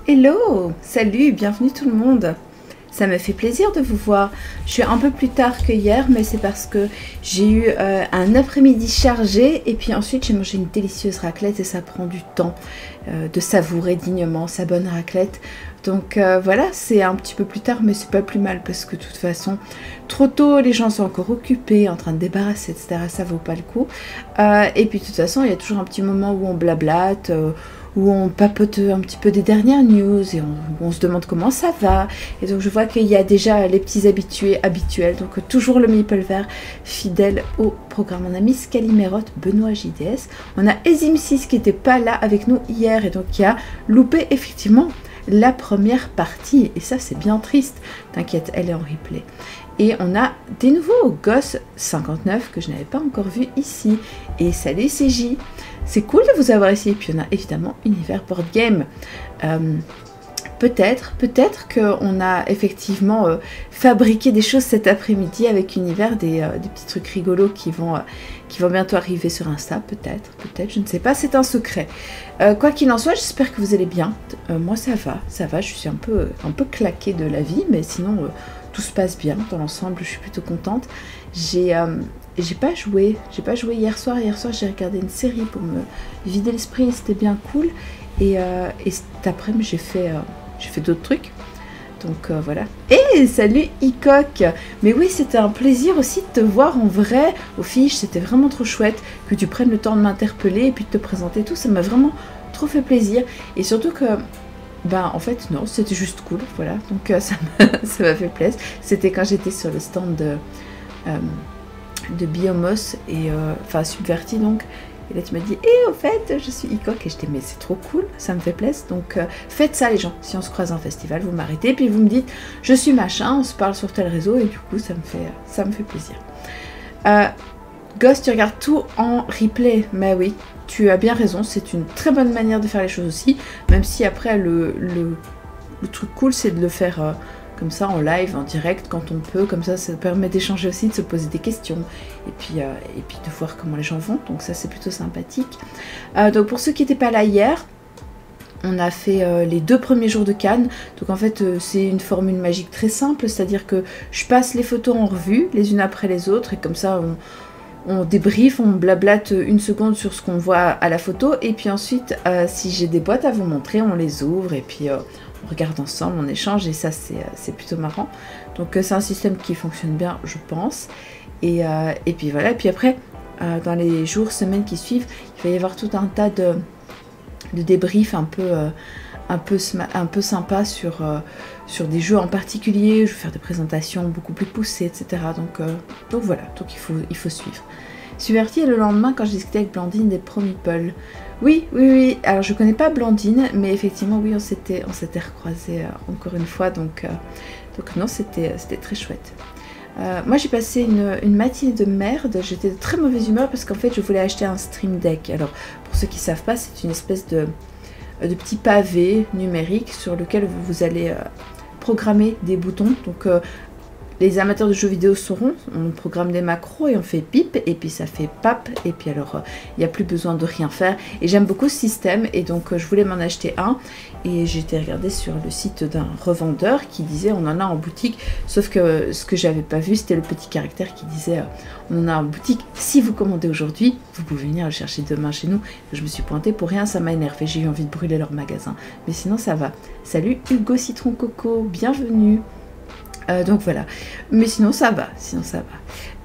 Hello, salut, bienvenue tout le monde. Ça me fait plaisir de vous voir. Je suis un peu plus tard que hier, mais c'est parce que j'ai eu un après-midi chargé et puis ensuite j'ai mangé une délicieuse raclette et ça prend du temps de savourer dignement sa bonne raclette. Donc voilà, c'est un petit peu plus tard, mais c'est pas plus mal parce que de toute façon, trop tôt, les gens sont encore occupés, en train de débarrasser, etc. Ça vaut pas le coup. Et puis de toute façon, il y a toujours un petit moment où on blablate, où on papote un petit peu des dernières news et on se demande comment ça va. Et donc je vois qu'il y a déjà les petits habitués habituels, donc toujours le Meeple vert fidèle au programme. On a Miss Calimérotte, Benoît JDS, on a Ezim6 qui n'était pas là avec nous hier et donc qui a loupé effectivement la première partie. Et ça c'est bien triste, t'inquiète, elle est en replay. Et on a des nouveaux Goss 59 que je n'avais pas encore vu ici. Et salut CJ, c'est cool de vous avoir ici. Et puis on a évidemment Univers Board Game. Peut-être qu'on a effectivement fabriqué des choses cet après-midi avec Univers, des petits trucs rigolos qui vont bientôt arriver sur Insta. Peut-être, je ne sais pas, c'est un secret. Quoi qu'il en soit, j'espère que vous allez bien. Moi ça va, je suis un peu claquée de la vie, mais sinon tout se passe bien dans l'ensemble, je suis plutôt contente. J'ai pas joué hier soir. Hier soir, j'ai regardé une série pour me vider l'esprit, c'était bien cool. Et cet après-midi, j'ai fait d'autres trucs. Donc voilà. Et salut Icoc. Mais oui, c'était un plaisir aussi de te voir en vrai aux fiches. C'était vraiment trop chouette que tu prennes le temps de m'interpeller et puis de te présenter tout. Ça m'a vraiment trop fait plaisir. Et surtout que en fait non, c'était juste cool, voilà, donc ça m'a fait plaisir. C'était quand j'étais sur le stand de Biomos et enfin Subverti donc, et là tu m'as dit au fait je suis Icoc et je t'ai mais c'est trop cool, ça me fait plaisir, donc faites ça les gens, si on se croise en festival vous m'arrêtez puis vous me dites je suis machin, on se parle sur tel réseau et du coup ça me fait plaisir. Ghost, tu regardes tout en replay, mais oui, tu as bien raison, c'est une très bonne manière de faire les choses aussi, même si après le truc cool c'est de le faire comme ça en live, en direct quand on peut, comme ça permet d'échanger aussi, de se poser des questions et puis de voir comment les gens vont, donc ça c'est plutôt sympathique. Donc pour ceux qui n'étaient pas là hier, on a fait les 2 premiers jours de Cannes, donc en fait c'est une formule magique très simple, c'est-à-dire que je passe les photos en revue les unes après les autres et comme ça on débriefe, on blablate une seconde sur ce qu'on voit à la photo et puis ensuite si j'ai des boîtes à vous montrer, on les ouvre et puis on regarde ensemble, on échange et ça c'est plutôt marrant. Donc c'est un système qui fonctionne bien je pense et puis voilà, et puis après dans les jours, semaines qui suivent, il va y avoir tout un tas de débriefs un peu sympa sur des jeux en particulier. Je vais faire des présentations beaucoup plus poussées, etc. Donc voilà, donc il faut suivre. Subverti et le lendemain quand j'ai discuté avec Blandine des Pro Meeple. Oui, alors je connais pas Blandine, mais effectivement oui, on s'était recroisés encore une fois, donc non, c'était très chouette. Moi j'ai passé une matinée de merde, j'étais de très mauvaise humeur parce qu'en fait je voulais acheter un Stream Deck. Alors pour ceux qui savent pas, c'est une espèce de petit pavé numérique sur lequel vous allez programmer des boutons. Donc les amateurs de jeux vidéo sauront, on programme des macros et on fait pip et puis ça fait pap et puis alors il n'y a plus besoin de rien faire et j'aime beaucoup ce système et donc je voulais m'en acheter un et j'ai été regarder sur le site d'un revendeur qui disait on en a en boutique, sauf que ce que j'avais pas vu c'était le petit caractère qui disait on en a en boutique, si vous commandez aujourd'hui vous pouvez venir le chercher demain chez nous. Je me suis pointée pour rien, ça m'a énervé, j'ai eu envie de brûler leur magasin, mais sinon ça va. Salut Hugo Citron Coco, bienvenue. Donc voilà, mais sinon ça va,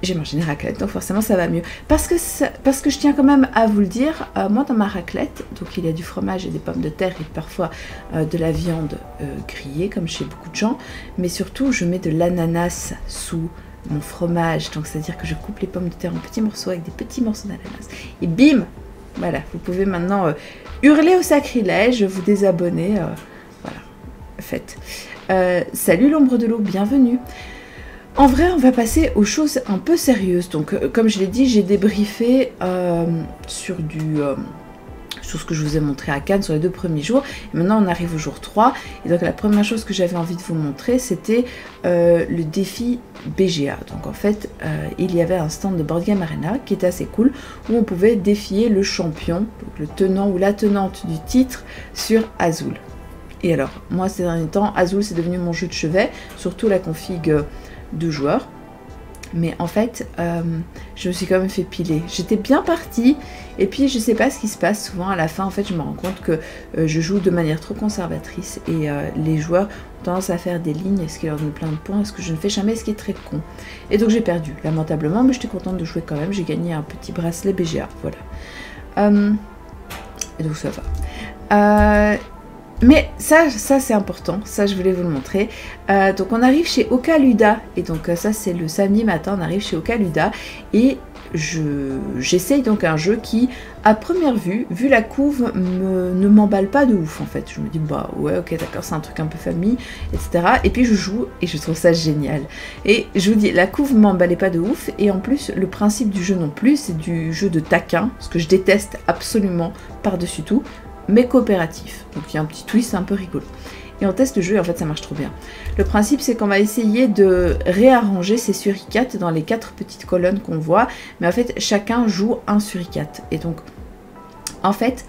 J'ai mangé une raclette, donc forcément ça va mieux. Parce que je tiens quand même à vous le dire, moi dans ma raclette, donc il y a du fromage et des pommes de terre et parfois de la viande grillée, comme chez beaucoup de gens, mais surtout je mets de l'ananas sous mon fromage, donc c'est-à-dire que je coupe les pommes de terre en petits morceaux avec des petits morceaux d'ananas. Et bim, voilà, vous pouvez maintenant hurler au sacrilège, vous désabonner, voilà, faites. Salut l'ombre de l'eau, bienvenue. En vrai, on va passer aux choses un peu sérieuses. Donc, comme je l'ai dit, j'ai débriefé sur ce que je vous ai montré à Cannes sur les 2 premiers jours. Et maintenant, on arrive au jour 3. Et donc, la première chose que j'avais envie de vous montrer, c'était le défi BGA. Donc, en fait, il y avait un stand de Board Game Arena qui était assez cool, où on pouvait défier le champion, donc le tenant ou la tenante du titre, sur Azul. Et alors, moi ces derniers temps, Azul c'est devenu mon jeu de chevet, surtout la config 2 joueurs. Mais en fait, je me suis quand même fait piler. J'étais bien partie, et puis je sais pas ce qui se passe. Souvent à la fin, en fait, je me rends compte que je joue de manière trop conservatrice, et les joueurs ont tendance à faire des lignes, ce qui leur donne plein de points, ce que je ne fais jamais, ce qui est très con. Et donc j'ai perdu, lamentablement, mais j'étais contente de jouer quand même. J'ai gagné un petit bracelet BGA, voilà. Et donc ça va. Mais ça c'est important, ça je voulais vous le montrer. Donc on arrive chez Okaluda, et donc ça c'est le samedi matin, on arrive chez Okaluda, et j'essaye donc un jeu qui, à première vue, vu la couve, ne m'emballe pas de ouf en fait. Je me dis bah ouais ok d'accord, c'est un truc un peu famille, etc. Et puis je joue et je trouve ça génial. Et je vous dis, la couve m'emballait pas de ouf, et en plus le principe du jeu non plus, c'est du jeu de taquin, ce que je déteste absolument par-dessus tout, mais coopératif. Donc il y a un petit twist un peu rigolo. Et on teste le jeu et en fait ça marche trop bien. Le principe c'est qu'on va essayer de réarranger ces suricates dans les 4 petites colonnes qu'on voit, mais en fait chacun joue un suricate. Et donc en fait,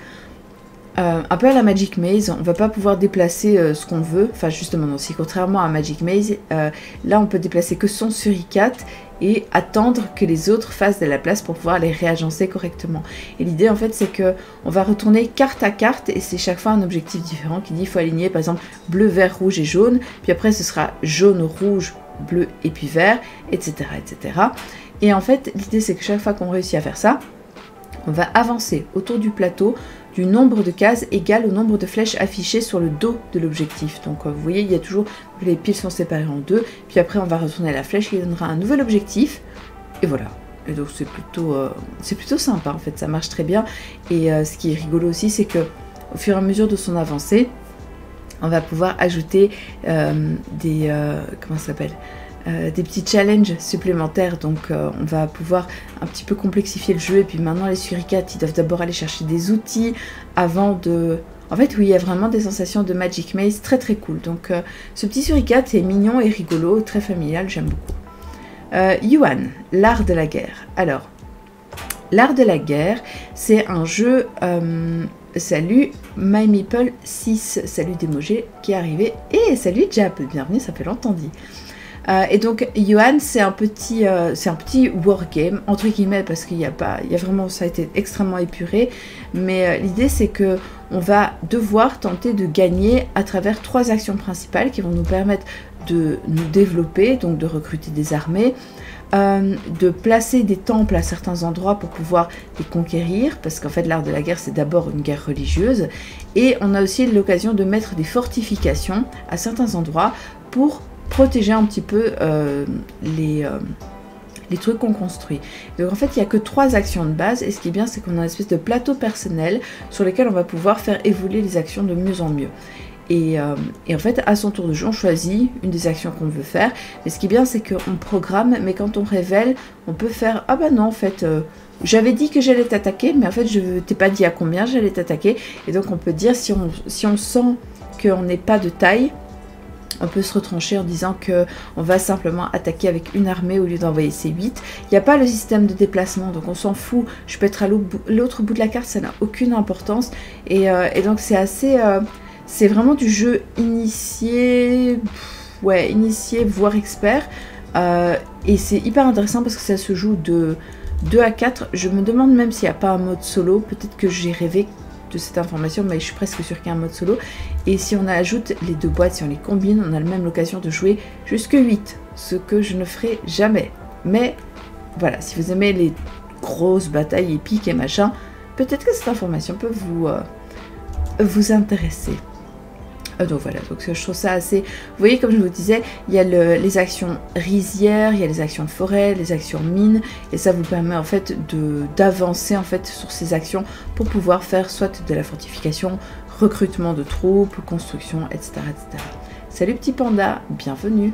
un peu à la Magic Maze, on va pas pouvoir déplacer ce qu'on veut, enfin justement non, si contrairement à Magic Maze, là on peut déplacer que son suricate et attendre que les autres fassent de la place pour pouvoir les réagencer correctement. Et l'idée en fait c'est que on va retourner carte à carte, et c'est chaque fois un objectif différent qui dit il faut aligner par exemple bleu, vert, rouge et jaune, puis après ce sera jaune, rouge, bleu et puis vert, etc. etc. Et en fait l'idée c'est que chaque fois qu'on réussit à faire ça, on va avancer autour du plateau du nombre de cases égal au nombre de flèches affichées sur le dos de l'objectif. Donc vous voyez, il y a toujours, les piles sont séparées en deux, puis après on va retourner la flèche qui donnera un nouvel objectif, et voilà. Et donc c'est plutôt sympa en fait, ça marche très bien. Et ce qui est rigolo aussi, c'est que au fur et à mesure de son avancée, on va pouvoir ajouter comment ça s'appelle, des petits challenges supplémentaires. Donc on va pouvoir un petit peu complexifier le jeu, et puis maintenant les suricates ils doivent d'abord aller chercher des outils avant de... En fait oui, il y a vraiment des sensations de Magic Maze très très cool. Donc ce petit suricate est mignon et rigolo, très familial, j'aime beaucoup. Yuan, l'art de la guerre. Alors, l'art de la guerre, c'est un jeu... salut My Meeple 6, salut Démogé qui est arrivé, et salut Jap, bienvenue, ça fait longtemps dit. Et donc Yuan c'est un petit wargame entre guillemets, parce qu'il y a vraiment, ça a été extrêmement épuré, mais l'idée c'est que on va devoir tenter de gagner à travers 3 actions principales qui vont nous permettre de nous développer, donc de recruter des armées, de placer des temples à certains endroits pour pouvoir les conquérir, parce qu'en fait l'art de la guerre c'est d'abord une guerre religieuse, et on a aussi l'occasion de mettre des fortifications à certains endroits pour protéger un petit peu les trucs qu'on construit. Donc en fait il n'y a que 3 actions de base, et ce qui est bien c'est qu'on a une espèce de plateau personnel sur lequel on va pouvoir faire évoluer les actions de mieux en mieux. Et en fait à son tour de jeu on choisit une des actions qu'on veut faire, mais ce qui est bien c'est qu'on programme, mais quand on révèle on peut faire ah bah non en fait j'avais dit que j'allais t'attaquer, mais en fait je t'ai pas dit à combien j'allais t'attaquer. Et donc on peut dire si on sent qu'on n'est pas de taille, on peut se retrancher en disant qu'on va simplement attaquer avec une armée au lieu d'envoyer ses 8. Il n'y a pas le système de déplacement, donc on s'en fout. Je peux être à l'autre bout de la carte, ça n'a aucune importance. Et donc c'est assez... c'est vraiment du jeu initié, initié voire expert. Et c'est hyper intéressant parce que ça se joue de 2 à 4. Je me demande même s'il n'y a pas un mode solo. Peut-être que j'ai rêvé de cette information, mais je suis presque sûre qu'il y a un mode solo. Et si on ajoute les 2 boîtes, si on les combine, on a même l'occasion de jouer jusque 8, ce que je ne ferai jamais. Mais voilà, si vous aimez les grosses batailles épiques et machin, peut-être que cette information peut vous intéresser. Donc voilà, donc je trouve ça assez... Vous voyez, comme je vous disais, il y a les actions rizières, il y a les actions forêt, les actions mines, et ça vous permet en fait d'avancer en fait sur ces actions pour pouvoir faire soit de la fortification, recrutement de troupes, construction, etc. etc. Salut petit panda, bienvenue.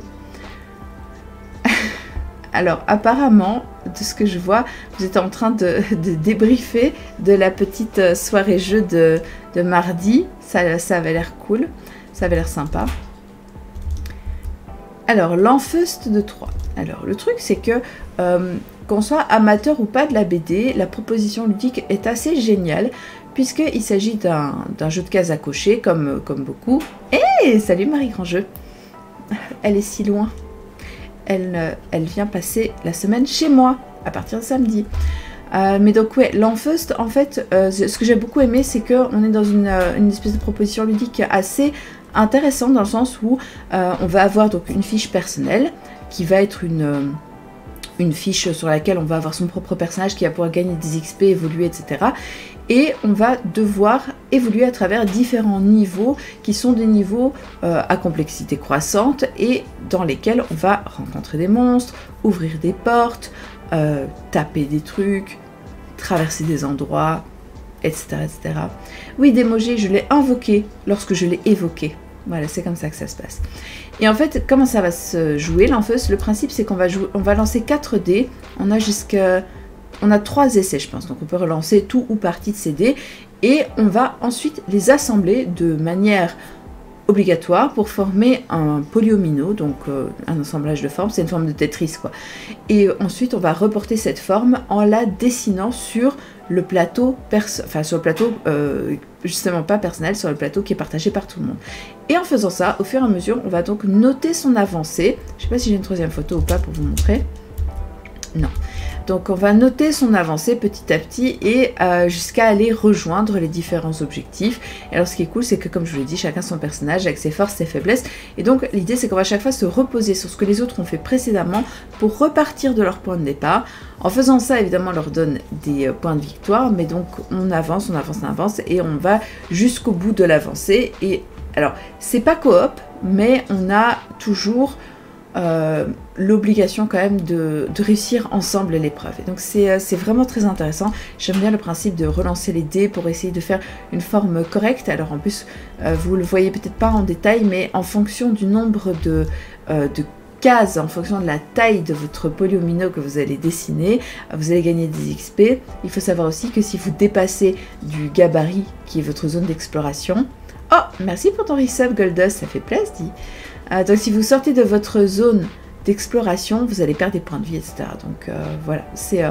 Alors apparemment, de ce que je vois, vous êtes en train de débriefer de la petite soirée jeu de mardi. Ça avait l'air cool, ça avait l'air sympa. Alors, l'Enfeust de Troyes. Alors, le truc, c'est que qu'on soit amateur ou pas de la BD, la proposition ludique est assez géniale, puisqu'il s'agit d'un jeu de cases à cocher, comme beaucoup. Hé, salut Marie Grandjeu. Elle est si loin. Elle vient passer la semaine chez moi, à partir de samedi. Mais donc ouais, l'Enfeust, en fait, ce que j'ai beaucoup aimé, c'est qu'on est dans une espèce de proposition ludique assez intéressante, dans le sens où on va avoir donc une fiche personnelle, qui va être une fiche sur laquelle on va avoir son propre personnage qui va pouvoir gagner des XP, évoluer, etc. Et on va devoir évoluer à travers différents niveaux qui sont des niveaux à complexité croissante et dans lesquels on va rencontrer des monstres, ouvrir des portes, taper des trucs, traverser des endroits, etc. etc. Oui, Démogé, je l'ai invoqué lorsque je l'ai évoqué. Voilà, c'est comme ça que ça se passe. Et en fait, comment ça va se jouer, l'Enfeust? Le principe, c'est qu'on va lancer 4 dés. On a 3 essais, je pense. Donc, on peut relancer tout ou partie de ces dés. Et on va ensuite les assembler de manière obligatoire pour former un polyomino, donc un assemblage de formes. C'est une forme de Tetris, quoi. Et ensuite, on va reporter cette forme en la dessinant sur le plateau, justement pas personnel, sur le plateau qui est partagé par tout le monde. Et en faisant ça, au fur et à mesure, on va donc noter son avancée. Je sais pas si j'ai une troisième photo ou pas pour vous montrer. Non. Donc on va noter son avancée petit à petit et jusqu'à aller rejoindre les différents objectifs. Et alors ce qui est cool, c'est que comme je vous l'ai dit, chacun son personnage avec ses forces, ses faiblesses. Et donc l'idée, c'est qu'on va à chaque fois se reposer sur ce que les autres ont fait précédemment pour repartir de leur point de départ. En faisant ça, évidemment, on leur donne des points de victoire, mais donc on avance, on avance, on avance et on va jusqu'au bout de l'avancée. Et alors, c'est pas coop, mais on a toujours l'obligation quand même de réussir ensemble l'épreuve. Et donc c'est vraiment très intéressant. J'aime bien le principe de relancer les dés pour essayer de faire une forme correcte. Alors en plus, vous le voyez peut-être pas en détail, mais en fonction du nombre de cases, en fonction de la taille de votre polyomino que vous allez dessiner, vous allez gagner des XP. Il faut savoir aussi que si vous dépassez du gabarit qui est votre zone d'exploration... Oh, merci pour ton resub Goldust, ça fait plaisir, dit. Donc si vous sortez de votre zone d'exploration, vous allez perdre des points de vie, etc. Donc voilà, c'est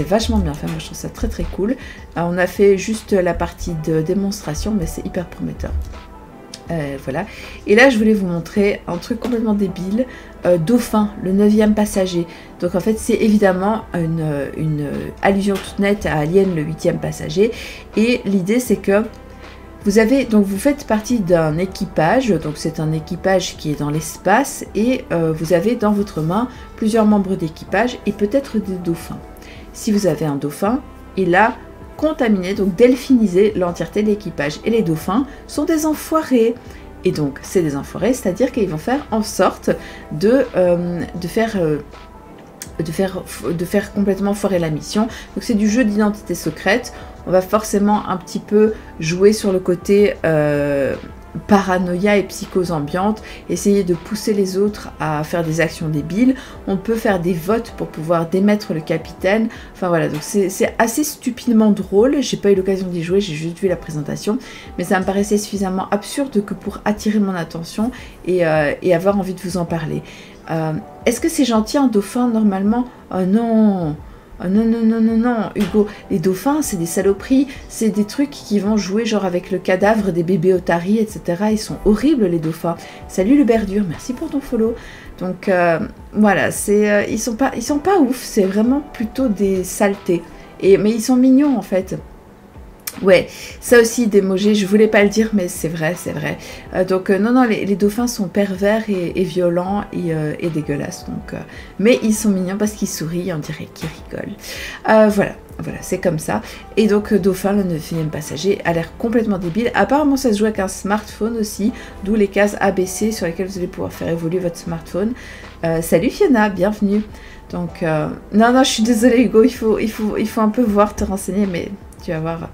vachement bien fait, moi je trouve ça très très cool. On a fait juste la partie de démonstration, mais c'est hyper prometteur. Voilà. Et là je voulais vous montrer un truc complètement débile, Dauphin, le 9e passager. Donc en fait c'est évidemment une allusion toute nette à Alien, le 8e passager. Et l'idée c'est que vous faites partie d'un équipage, donc c'est un équipage qui est dans l'espace et vous avez dans votre main plusieurs membres d'équipage et peut-être des dauphins. Si vous avez un dauphin, il a contaminé, donc delphinisé l'entièreté de l'équipage. Et les dauphins sont des enfoirés. Et donc c'est des enfoirés, c'est-à-dire qu'ils vont faire en sorte de faire complètement foirer la mission. Donc c'est du jeu d'identité secrète. On va forcément un petit peu jouer sur le côté paranoïa et psychose ambiante, essayer de pousser les autres à faire des actions débiles. On peut faire des votes pour pouvoir démettre le capitaine. Enfin voilà, donc c'est assez stupidement drôle. J'ai pas eu l'occasion d'y jouer, j'ai juste vu la présentation, mais ça me paraissait suffisamment absurde que pour attirer mon attention et avoir envie de vous en parler. Est-ce que c'est gentil un dauphin normalement? Oh non! Oh non, non, non, non, non, Hugo, les dauphins, c'est des saloperies, c'est des trucs qui vont jouer genre avec le cadavre des bébés otaries, etc. Ils sont horribles, les dauphins. Salut le Berdure, merci pour ton follow. Donc, voilà, ils sont pas ouf, c'est vraiment plutôt des saletés. Mais ils sont mignons, en fait. Ouais, ça aussi, Démogé, je voulais pas le dire, mais c'est vrai, c'est vrai. Donc, non, les dauphins sont pervers et violents et dégueulasses. Donc, mais ils sont mignons parce qu'ils sourient, on dirait qu'ils rigolent. Voilà, c'est comme ça. Et donc, Dauphin, le 9e passager, a l'air complètement débile. Apparemment, ça se joue avec un smartphone aussi, d'où les cases ABC sur lesquelles vous allez pouvoir faire évoluer votre smartphone. Salut Fiona, bienvenue. Donc, non, je suis désolée Hugo, il faut un peu voir, te renseigner, mais tu vas voir...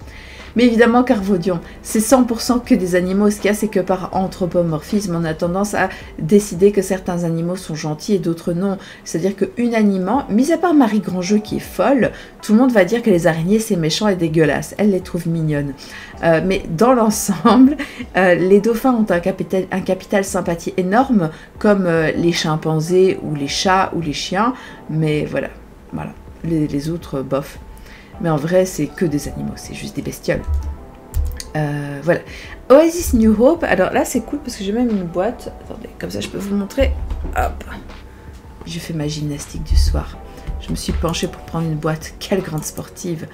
Mais évidemment, Carvaudion, c'est 100% que des animaux. Ce qu'il y a, c'est que par anthropomorphisme, on a tendance à décider que certains animaux sont gentils et d'autres non. C'est-à-dire qu'une aliment, mis à part Marie Grandjeu qui est folle, tout le monde va dire que les araignées, c'est méchant et dégueulasse. Elle les trouve mignonnes. Mais dans l'ensemble, les dauphins ont un capital sympathie énorme, comme les chimpanzés ou les chats ou les chiens. Mais voilà. Les autres, bof. Mais en vrai, c'est que des animaux, c'est juste des bestioles. Voilà. Oasis New Hope. Alors là, c'est cool parce que j'ai même une boîte. Attendez, comme ça, je peux vous montrer. Hop. J'ai fait ma gymnastique du soir. Je me suis penchée pour prendre une boîte. Quelle grande sportive.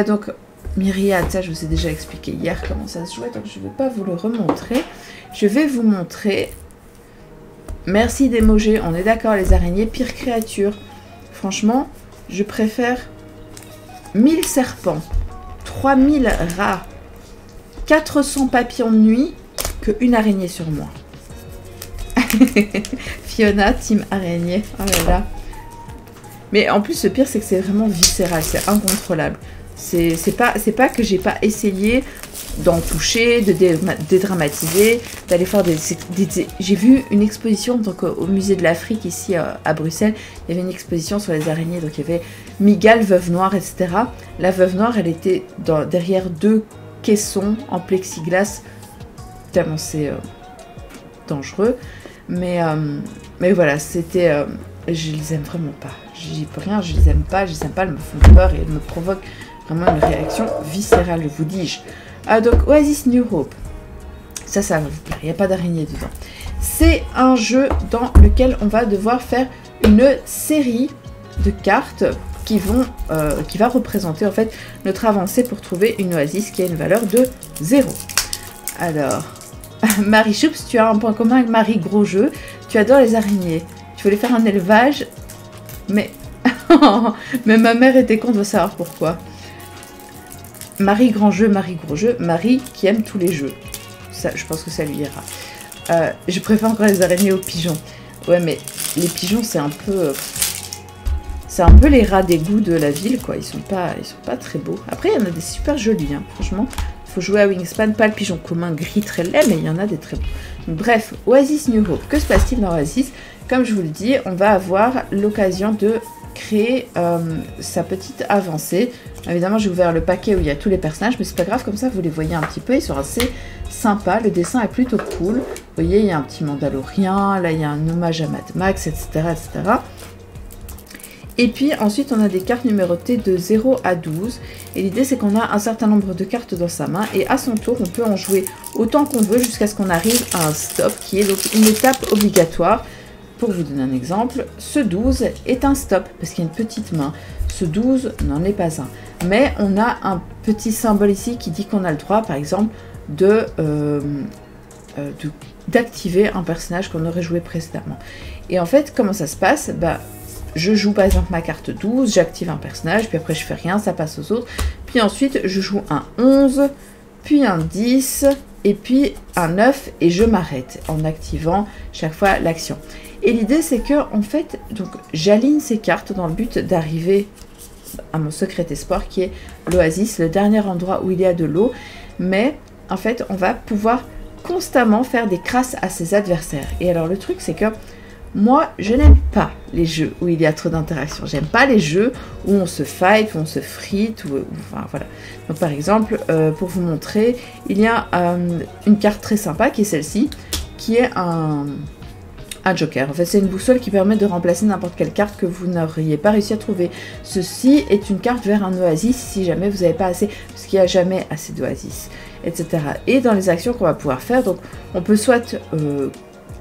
Donc, Myriad, ça, je vous ai déjà expliqué hier comment ça se jouait. Donc, je ne vais pas vous le remontrer. Je vais vous montrer. Merci d'émoji. On est d'accord, les araignées, pire créature. Franchement, je préfère 1000 serpents, 3000 rats, 400 papillons de nuit qu'une araignée sur moi. Fiona, team araignée. Oh là là. Mais en plus, le pire, c'est que c'est vraiment viscéral, c'est incontrôlable. C'est pas que j'ai pas essayé d'en toucher, de dédramatiser, d'aller faire des j'ai vu une exposition donc, au musée de l'Afrique ici à Bruxelles. Il y avait une exposition sur les araignées, donc il y avait Migale, Veuve Noire, etc. La Veuve Noire, elle était derrière 2 caissons en plexiglas, tellement c'est dangereux. Mais voilà, c'était... je les aime vraiment pas. J'y peux rien, je les aime pas, elles me font peur et elles me provoquent vraiment une réaction viscérale, vous dis-je. Donc, Oasis New Hope. Ça va vous plaire, il n'y a pas d'araignée dedans. C'est un jeu dans lequel on va devoir faire une série de cartes qui va représenter en fait notre avancée pour trouver une oasis qui a une valeur de 0. Alors, Marie Choups, tu as un point commun avec Marie Grosjeu. Tu adores les araignées. Tu voulais faire un élevage, mais... mais ma mère était contente de savoir pourquoi. Marie Grandjeu, Marie Grosjeu, Marie qui aime tous les jeux. Ça, je pense que ça lui ira. Je préfère encore les araignées aux pigeons. Ouais, mais les pigeons, c'est un peu... c'est un peu les rats d'égout de la ville, quoi. Ils sont pas très beaux. Après, il y en a des super jolis, hein, franchement. Il faut jouer à Wingspan, pas le pigeon commun gris très laid, mais il y en a des très beaux. Donc, bref, Oasis New Hope. Que se passe-t-il dans Oasis? Comme je vous le dis, on va avoir l'occasion de créer sa petite avancée. Évidemment, j'ai ouvert le paquet où il y a tous les personnages, mais c'est pas grave, comme ça, vous les voyez un petit peu. Ils sont assez sympas. Le dessin est plutôt cool. Vous voyez, il y a un petit Mandalorien. Là, il y a un hommage à Mad Max, etc., etc. Et puis ensuite on a des cartes numérotées de 0 à 12 et l'idée c'est qu'on a un certain nombre de cartes dans sa main et à son tour on peut en jouer autant qu'on veut jusqu'à ce qu'on arrive à un stop qui est donc une étape obligatoire. Pour vous donner un exemple, ce 12 est un stop parce qu'il y a une petite main, ce 12 n'en est pas un. Mais on a un petit symbole ici qui dit qu'on a le droit par exemple d'activer un personnage qu'on aurait joué précédemment. Et en fait comment ça se passe? Je joue par exemple ma carte 12, j'active un personnage, puis après je fais rien, ça passe aux autres. Puis ensuite je joue un 11, puis un 10, et puis un 9, et je m'arrête en activant chaque fois l'action. Et l'idée c'est que en fait, donc j'aligne ces cartes dans le but d'arriver à mon secret espoir qui est l'oasis, le dernier endroit où il y a de l'eau. Mais en fait on va pouvoir constamment faire des crasses à ses adversaires. Et alors le truc c'est que moi, je n'aime pas les jeux où il y a trop d'interactions. J'aime pas les jeux où on se fight, où on se frite, enfin voilà. Donc par exemple, pour vous montrer, il y a une carte très sympa qui est celle-ci, qui est un joker. En fait, c'est une boussole qui permet de remplacer n'importe quelle carte que vous n'auriez pas réussi à trouver. Ceci est une carte vers un oasis si jamais vous n'avez pas assez, parce qu'il n'y a jamais assez d'oasis, etc. Et dans les actions qu'on va pouvoir faire, donc on peut soit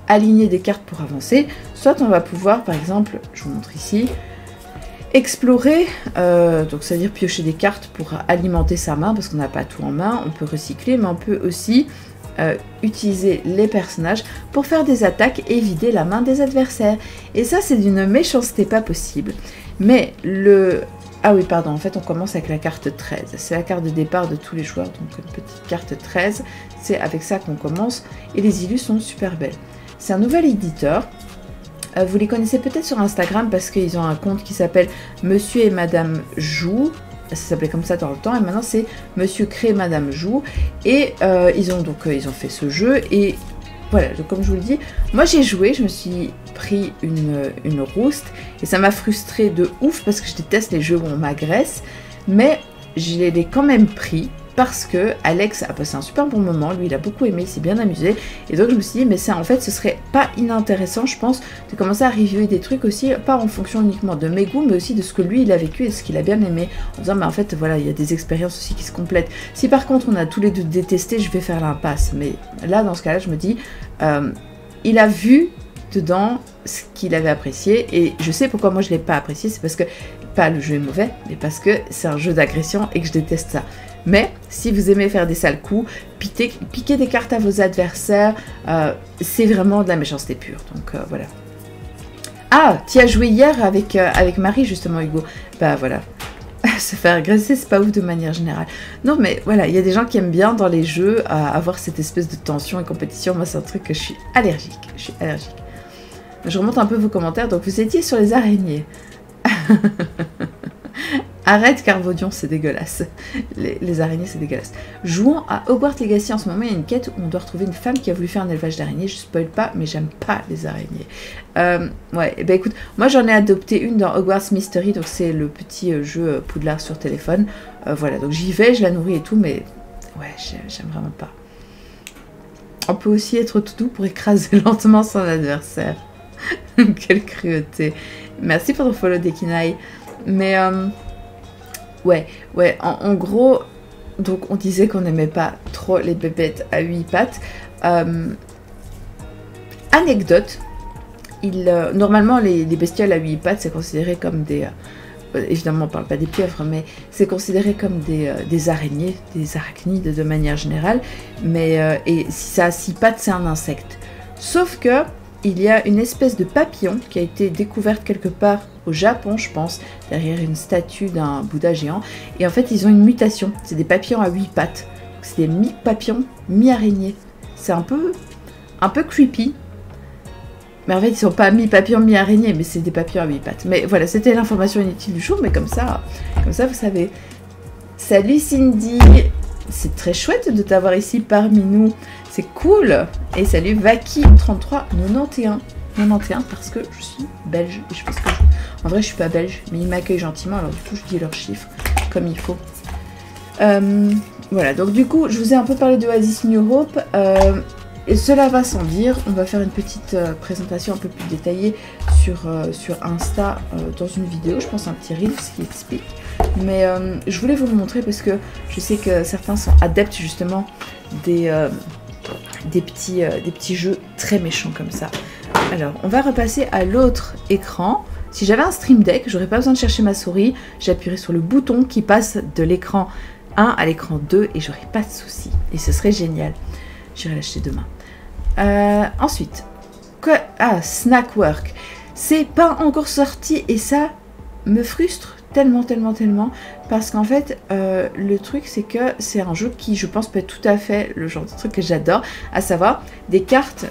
aligner des cartes pour avancer, soit on va pouvoir, par exemple, je vous montre ici, explorer, donc c'est-à-dire piocher des cartes pour alimenter sa main, parce qu'on n'a pas tout en main, on peut recycler, mais on peut aussi utiliser les personnages pour faire des attaques et vider la main des adversaires. Et ça, c'est d'une méchanceté pas possible. Mais ah oui, pardon, en fait, on commence avec la carte 13. C'est la carte de départ de tous les joueurs, donc une petite carte 13. C'est avec ça qu'on commence, et les illus sont super belles. C'est un nouvel éditeur. Vous les connaissez peut-être sur Instagram parce qu'ils ont un compte qui s'appelle Monsieur et Madame Joue. Ça s'appelait comme ça dans le temps et maintenant c'est Monsieur Crée Madame Joue. Et ils ont fait ce jeu et voilà, donc comme je vous le dis, moi j'ai joué, je me suis pris une rouste et ça m'a frustrée de ouf parce que je déteste les jeux où on m'agresse, mais je l'ai quand même pris parce que Alex a passé un super bon moment, lui il a beaucoup aimé, il s'est bien amusé, et donc je me suis dit mais ça en fait ce serait pas inintéressant je pense de commencer à reviewer des trucs aussi, pas en fonction uniquement de mes goûts mais aussi de ce que lui il a vécu et ce qu'il a bien aimé, en disant mais en fait voilà il y a des expériences aussi qui se complètent. Si par contre on a tous les deux détesté, je vais faire l'impasse, mais là dans ce cas là je me dis il a vu dedans ce qu'il avait apprécié et je sais pourquoi moi je l'ai pas apprécié, c'est parce que pas le jeu est mauvais mais parce que c'est un jeu d'agression et que je déteste ça. Mais si vous aimez faire des sales coups, piquer des cartes à vos adversaires, c'est vraiment de la méchanceté pure, donc voilà. Ah, tu as joué hier avec Marie justement Hugo, bah voilà. Se faire agresser, c'est pas ouf de manière générale. Non mais voilà, il y a des gens qui aiment bien dans les jeux avoir cette espèce de tension et compétition. Moi c'est un truc que je suis allergique. Je remonte un peu vos commentaires. Donc vous étiez sur les araignées. Arrête Carvaudion, c'est dégueulasse. Les araignées c'est dégueulasse. Jouons à Hogwarts Legacy en ce moment, il y a une quête où on doit retrouver une femme qui a voulu faire un élevage d'araignées. Je spoil pas, mais j'aime pas les araignées. Ouais, et ben écoute, moi j'en ai adopté une dans Hogwarts Mystery, donc c'est le petit jeu Poudlard sur téléphone. Voilà, donc j'y vais, je la nourris et tout, mais ouais, j'aime vraiment pas. On peut aussi être tout doux pour écraser lentement son adversaire. Quelle cruauté. Merci pour ton follow Dekinai. Mais ouais, en gros, donc on disait qu'on n'aimait pas trop les bébêtes à 8 pattes. Anecdote, normalement les bestioles à 8 pattes c'est considéré comme des... évidemment on parle pas des pieuvres, mais c'est considéré comme des araignées, des arachnides de manière générale. Mais et si ça a 6 pattes c'est un insecte. Sauf que il y a une espèce de papillon qui a été découverte quelque part au Japon, je pense, derrière une statue d'un Bouddha géant. Et en fait, ils ont une mutation. C'est des papillons à 8 pattes. C'est des mi-papillons, mi-araignées. C'est un peu creepy. Mais en fait, ils sont pas mi-papillons, mi-araignées, mais c'est des papillons à 8 pattes. Mais voilà, c'était l'information inutile du jour, mais comme ça, vous savez. Salut Cindy! C'est très chouette de t'avoir ici parmi nous. C'est cool. Et salut Vaki3391. 91 parce que je suis belge et je fais ce que je veux. En vrai je suis pas belge mais ils m'accueillent gentiment, alors du coup je dis leurs chiffres comme il faut. Voilà, donc du coup je vous ai un peu parlé de Oasis New Hope. Et cela va sans dire, on va faire une petite présentation un peu plus détaillée sur Insta dans une vidéo, je pense un petit reel qui explique. Mais je voulais vous le montrer parce que je sais que certains sont adeptes justement des petits jeux très méchants comme ça. Alors, on va repasser à l'autre écran. Si j'avais un Stream Deck, j'aurais pas besoin de chercher ma souris. J'appuierais sur le bouton qui passe de l'écran 1 à l'écran 2 et j'aurais pas de souci. Et ce serait génial. J'irai l'acheter demain. Ensuite, Snackwork. C'est pas encore sorti et ça me frustre tellement parce qu'en fait le truc c'est que c'est un jeu qui je pense peut être tout à fait le genre de truc que j'adore, à savoir des cartes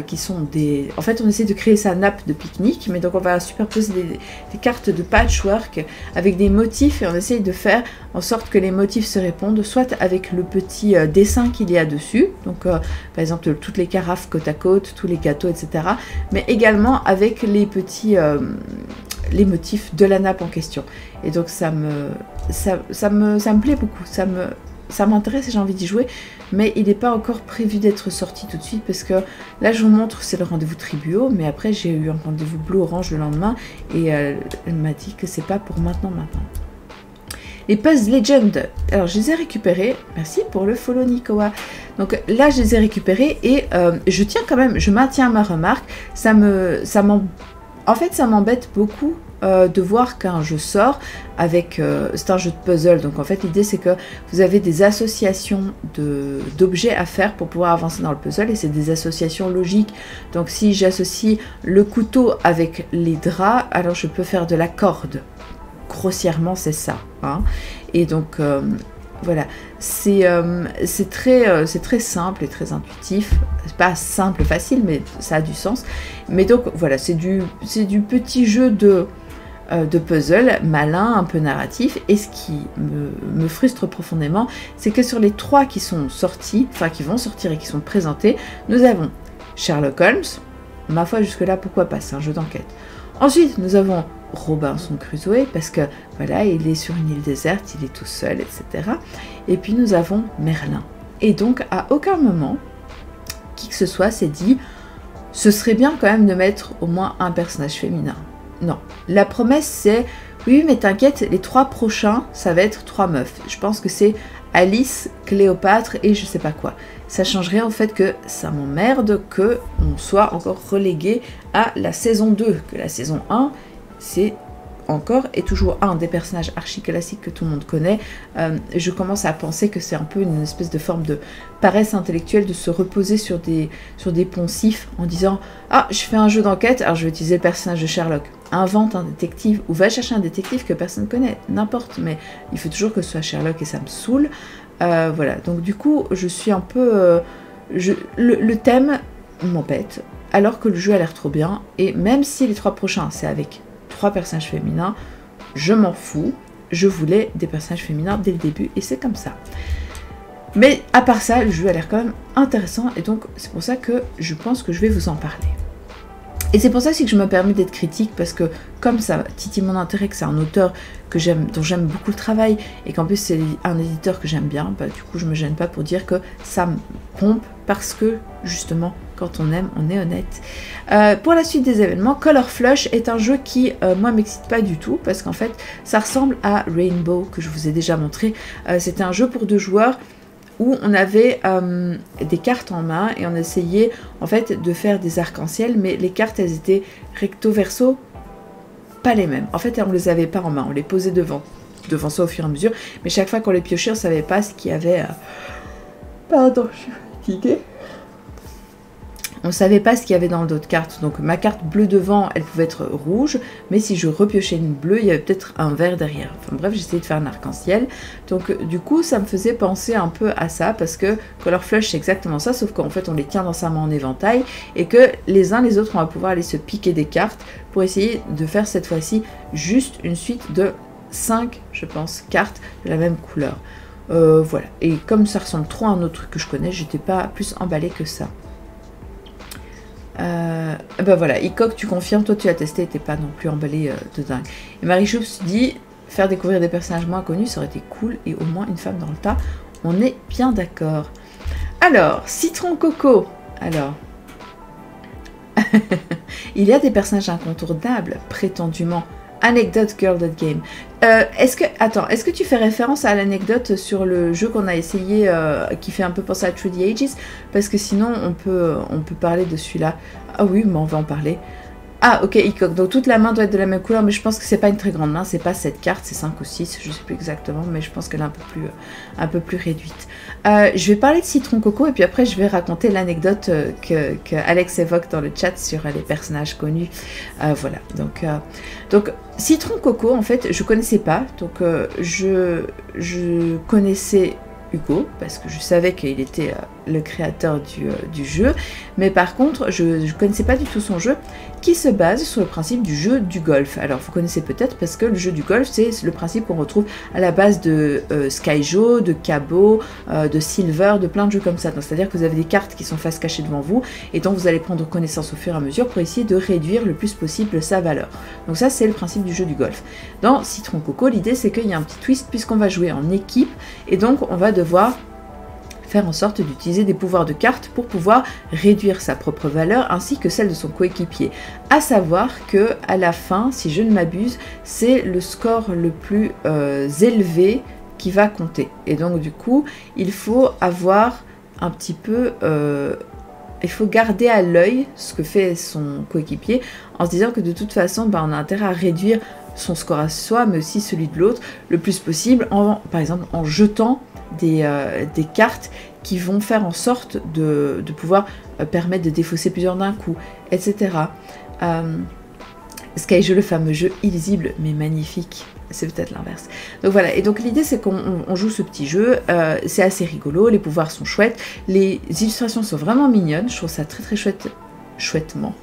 qui sont des... En fait on essaie de créer sa nappe de pique-nique, mais donc on va superposer des cartes de patchwork avec des motifs et on essaye de faire en sorte que les motifs se répondent, soit avec le petit dessin qu'il y a dessus, donc par exemple toutes les carafes côte à côte, tous les gâteaux, etc. Mais également avec les petits... les motifs de la nappe en question. Et donc ça me plaît beaucoup, ça m'intéresse et j'ai envie d'y jouer, mais il n'est pas encore prévu d'être sorti tout de suite parce que là je vous montre, c'est le rendez-vous Tribuo, mais après j'ai eu un rendez-vous Blue Orange le lendemain et elle m'a dit que c'est pas pour maintenant. Les Puzzle Legend, alors je les ai récupérés, merci pour le follow Nikoa. Donc là je les ai récupérés et je tiens quand même, je maintiens ma remarque, en fait ça m'embête beaucoup de voir qu'un jeu sort avec... c'est un jeu de puzzle, donc en fait l'idée c'est que vous avez des associations d'objets à faire pour pouvoir avancer dans le puzzle et c'est des associations logiques. Donc si j'associe le couteau avec les draps, alors je peux faire de la corde. Grossièrement c'est ça. Hein. Et donc... voilà, c'est très simple et très intuitif. C'est pas simple, facile, mais ça a du sens. Mais donc voilà, c'est du petit jeu de puzzle malin, un peu narratif. Et ce qui me frustre profondément, c'est que sur les 3 qui sont sortis, enfin qui vont sortir et qui sont présentés, nous avons Sherlock Holmes. Ma foi, jusque-là, pourquoi pas, c'est un jeu d'enquête. Ensuite, nous avons Robinson Crusoe, parce que voilà, il est sur une île déserte, il est tout seul, etc. Et puis nous avons Merlin. Et donc à aucun moment, qui que ce soit s'est dit, ce serait bien quand même de mettre au moins un personnage féminin. Non, la promesse c'est, oui mais t'inquiète, les 3 prochains, ça va être 3 meufs. Je pense que c'est Alice, Cléopâtre et je sais pas quoi. Ça changerait en fait que ça m'emmerde que on soit encore relégué à la saison 2, que la saison 1, c'est encore et toujours un des personnages archi classiques que tout le monde connaît. Je commence à penser que c'est un peu une espèce de forme de paresse intellectuelle de se reposer sur des poncifs en disant « Ah, je fais un jeu d'enquête, alors je vais utiliser le personnage de Sherlock. » Invente un détective ou va chercher un détective que personne ne connaît, n'importe, mais il faut toujours que ce soit Sherlock et ça me saoule. Voilà, donc du coup, je suis un peu... le thème m'embête, alors que le jeu a l'air trop bien, et même si les 3 prochains, c'est avec 3 personnages féminins, je m'en fous, je voulais des personnages féminins dès le début, et c'est comme ça. Mais à part ça, le jeu a l'air quand même intéressant, et donc c'est pour ça que je pense que je vais vous en parler. Et c'est pour ça aussi que je me permets d'être critique, parce que comme ça titille mon intérêt, que c'est un auteur que dont j'aime beaucoup le travail, et qu'en plus c'est un éditeur que j'aime bien, bah, du coup je me gêne pas pour dire que ça me pompe, parce que justement, quand on aime, on est honnête. Pour la suite des événements, Color Flush est un jeu qui, moi, m'excite pas du tout, parce qu'en fait, ça ressemble à Rainbow, que je vous ai déjà montré. C'était un jeu pour 2 joueurs, où on avait des cartes en main et on essayait en fait de faire des arcs-en-ciel, mais les cartes elles étaient recto verso, pas les mêmes. En fait on les avait pas en main, on les posait devant ça au fur et à mesure, mais chaque fois qu'on les piochait on savait pas ce qu'il y avait. Pardon, je suis fatiguée. On ne savait pas ce qu'il y avait dans le dos de carte. Donc ma carte bleue devant, elle pouvait être rouge, mais si je repiochais une bleue, il y avait peut-être un vert derrière. Enfin bref, j'essayais de faire un arc-en-ciel. Donc du coup, ça me faisait penser un peu à ça, parce que Color Flush, c'est exactement ça, sauf qu'en fait, on les tient dans sa main en éventail, et que les uns les autres, on va pouvoir aller se piquer des cartes pour essayer de faire cette fois-ci juste une suite de 5, je pense, cartes de la même couleur. Voilà. Et comme ça ressemble trop à un autre truc que je connais, j'étais pas plus emballée que ça. Ben voilà, Icoc, tu confirmes, toi tu as testé et t'es pas non plus emballé de dingue. Et Marie-Choupe se dit, faire découvrir des personnages moins connus, ça aurait été cool, et au moins une femme dans le tas, on est bien d'accord. Alors, Citron Coco, alors... il y a des personnages incontournables, prétendument. Anecdote Girl That Game. Est-ce que tu fais référence à l'anecdote sur le jeu qu'on a essayé qui fait un peu penser à Through the Ages? Parce que sinon on peut parler de celui-là. Ah oui, mais on va en parler. Ah ok, Icoc. Donc toute la main doit être de la même couleur, mais je pense que c'est pas une très grande main, c'est pas 7 cartes, c'est 5 ou 6, je sais plus exactement, mais je pense qu'elle est un peu plus réduite. Je vais parler de Citron Coco et puis après je vais raconter l'anecdote que Alex évoque dans le chat sur les personnages connus. Voilà, donc Citron Coco, en fait, je connaissais pas, donc je connaissais Hugo, parce que je savais qu'il était le créateur du jeu, mais par contre, je ne connaissais pas du tout son jeu, qui se base sur le principe du jeu du golf. Alors, vous connaissez peut-être, parce que le jeu du golf, c'est le principe qu'on retrouve à la base de Skyjo, de Cabo, de Silver, de plein de jeux comme ça. C'est-à-dire que vous avez des cartes qui sont face cachée devant vous, et dont vous allez prendre connaissance au fur et à mesure pour essayer de réduire le plus possible sa valeur. Donc ça, c'est le principe du jeu du golf. Dans Citron Coco, l'idée, c'est qu'il y a un petit twist, puisqu'on va jouer en équipe, et donc on va devoir faire en sorte d'utiliser des pouvoirs de cartes pour pouvoir réduire sa propre valeur ainsi que celle de son coéquipier. À savoir que à la fin, si je ne m'abuse, c'est le score le plus élevé qui va compter. Et donc du coup, il faut avoir un petit peu... il faut garder à l'œil ce que fait son coéquipier en se disant que de toute façon, on a intérêt à réduire son score à soi, mais aussi celui de l'autre, le plus possible, par exemple en jetant des cartes qui vont faire en sorte de pouvoir permettre de défausser plusieurs d'un coup, etc. Skyjo, le fameux jeu illisible mais magnifique, c'est peut-être l'inverse. Donc voilà, et donc l'idée c'est qu'on joue ce petit jeu, c'est assez rigolo, les pouvoirs sont chouettes, les illustrations sont vraiment mignonnes, je trouve ça très très chouette, chouettement,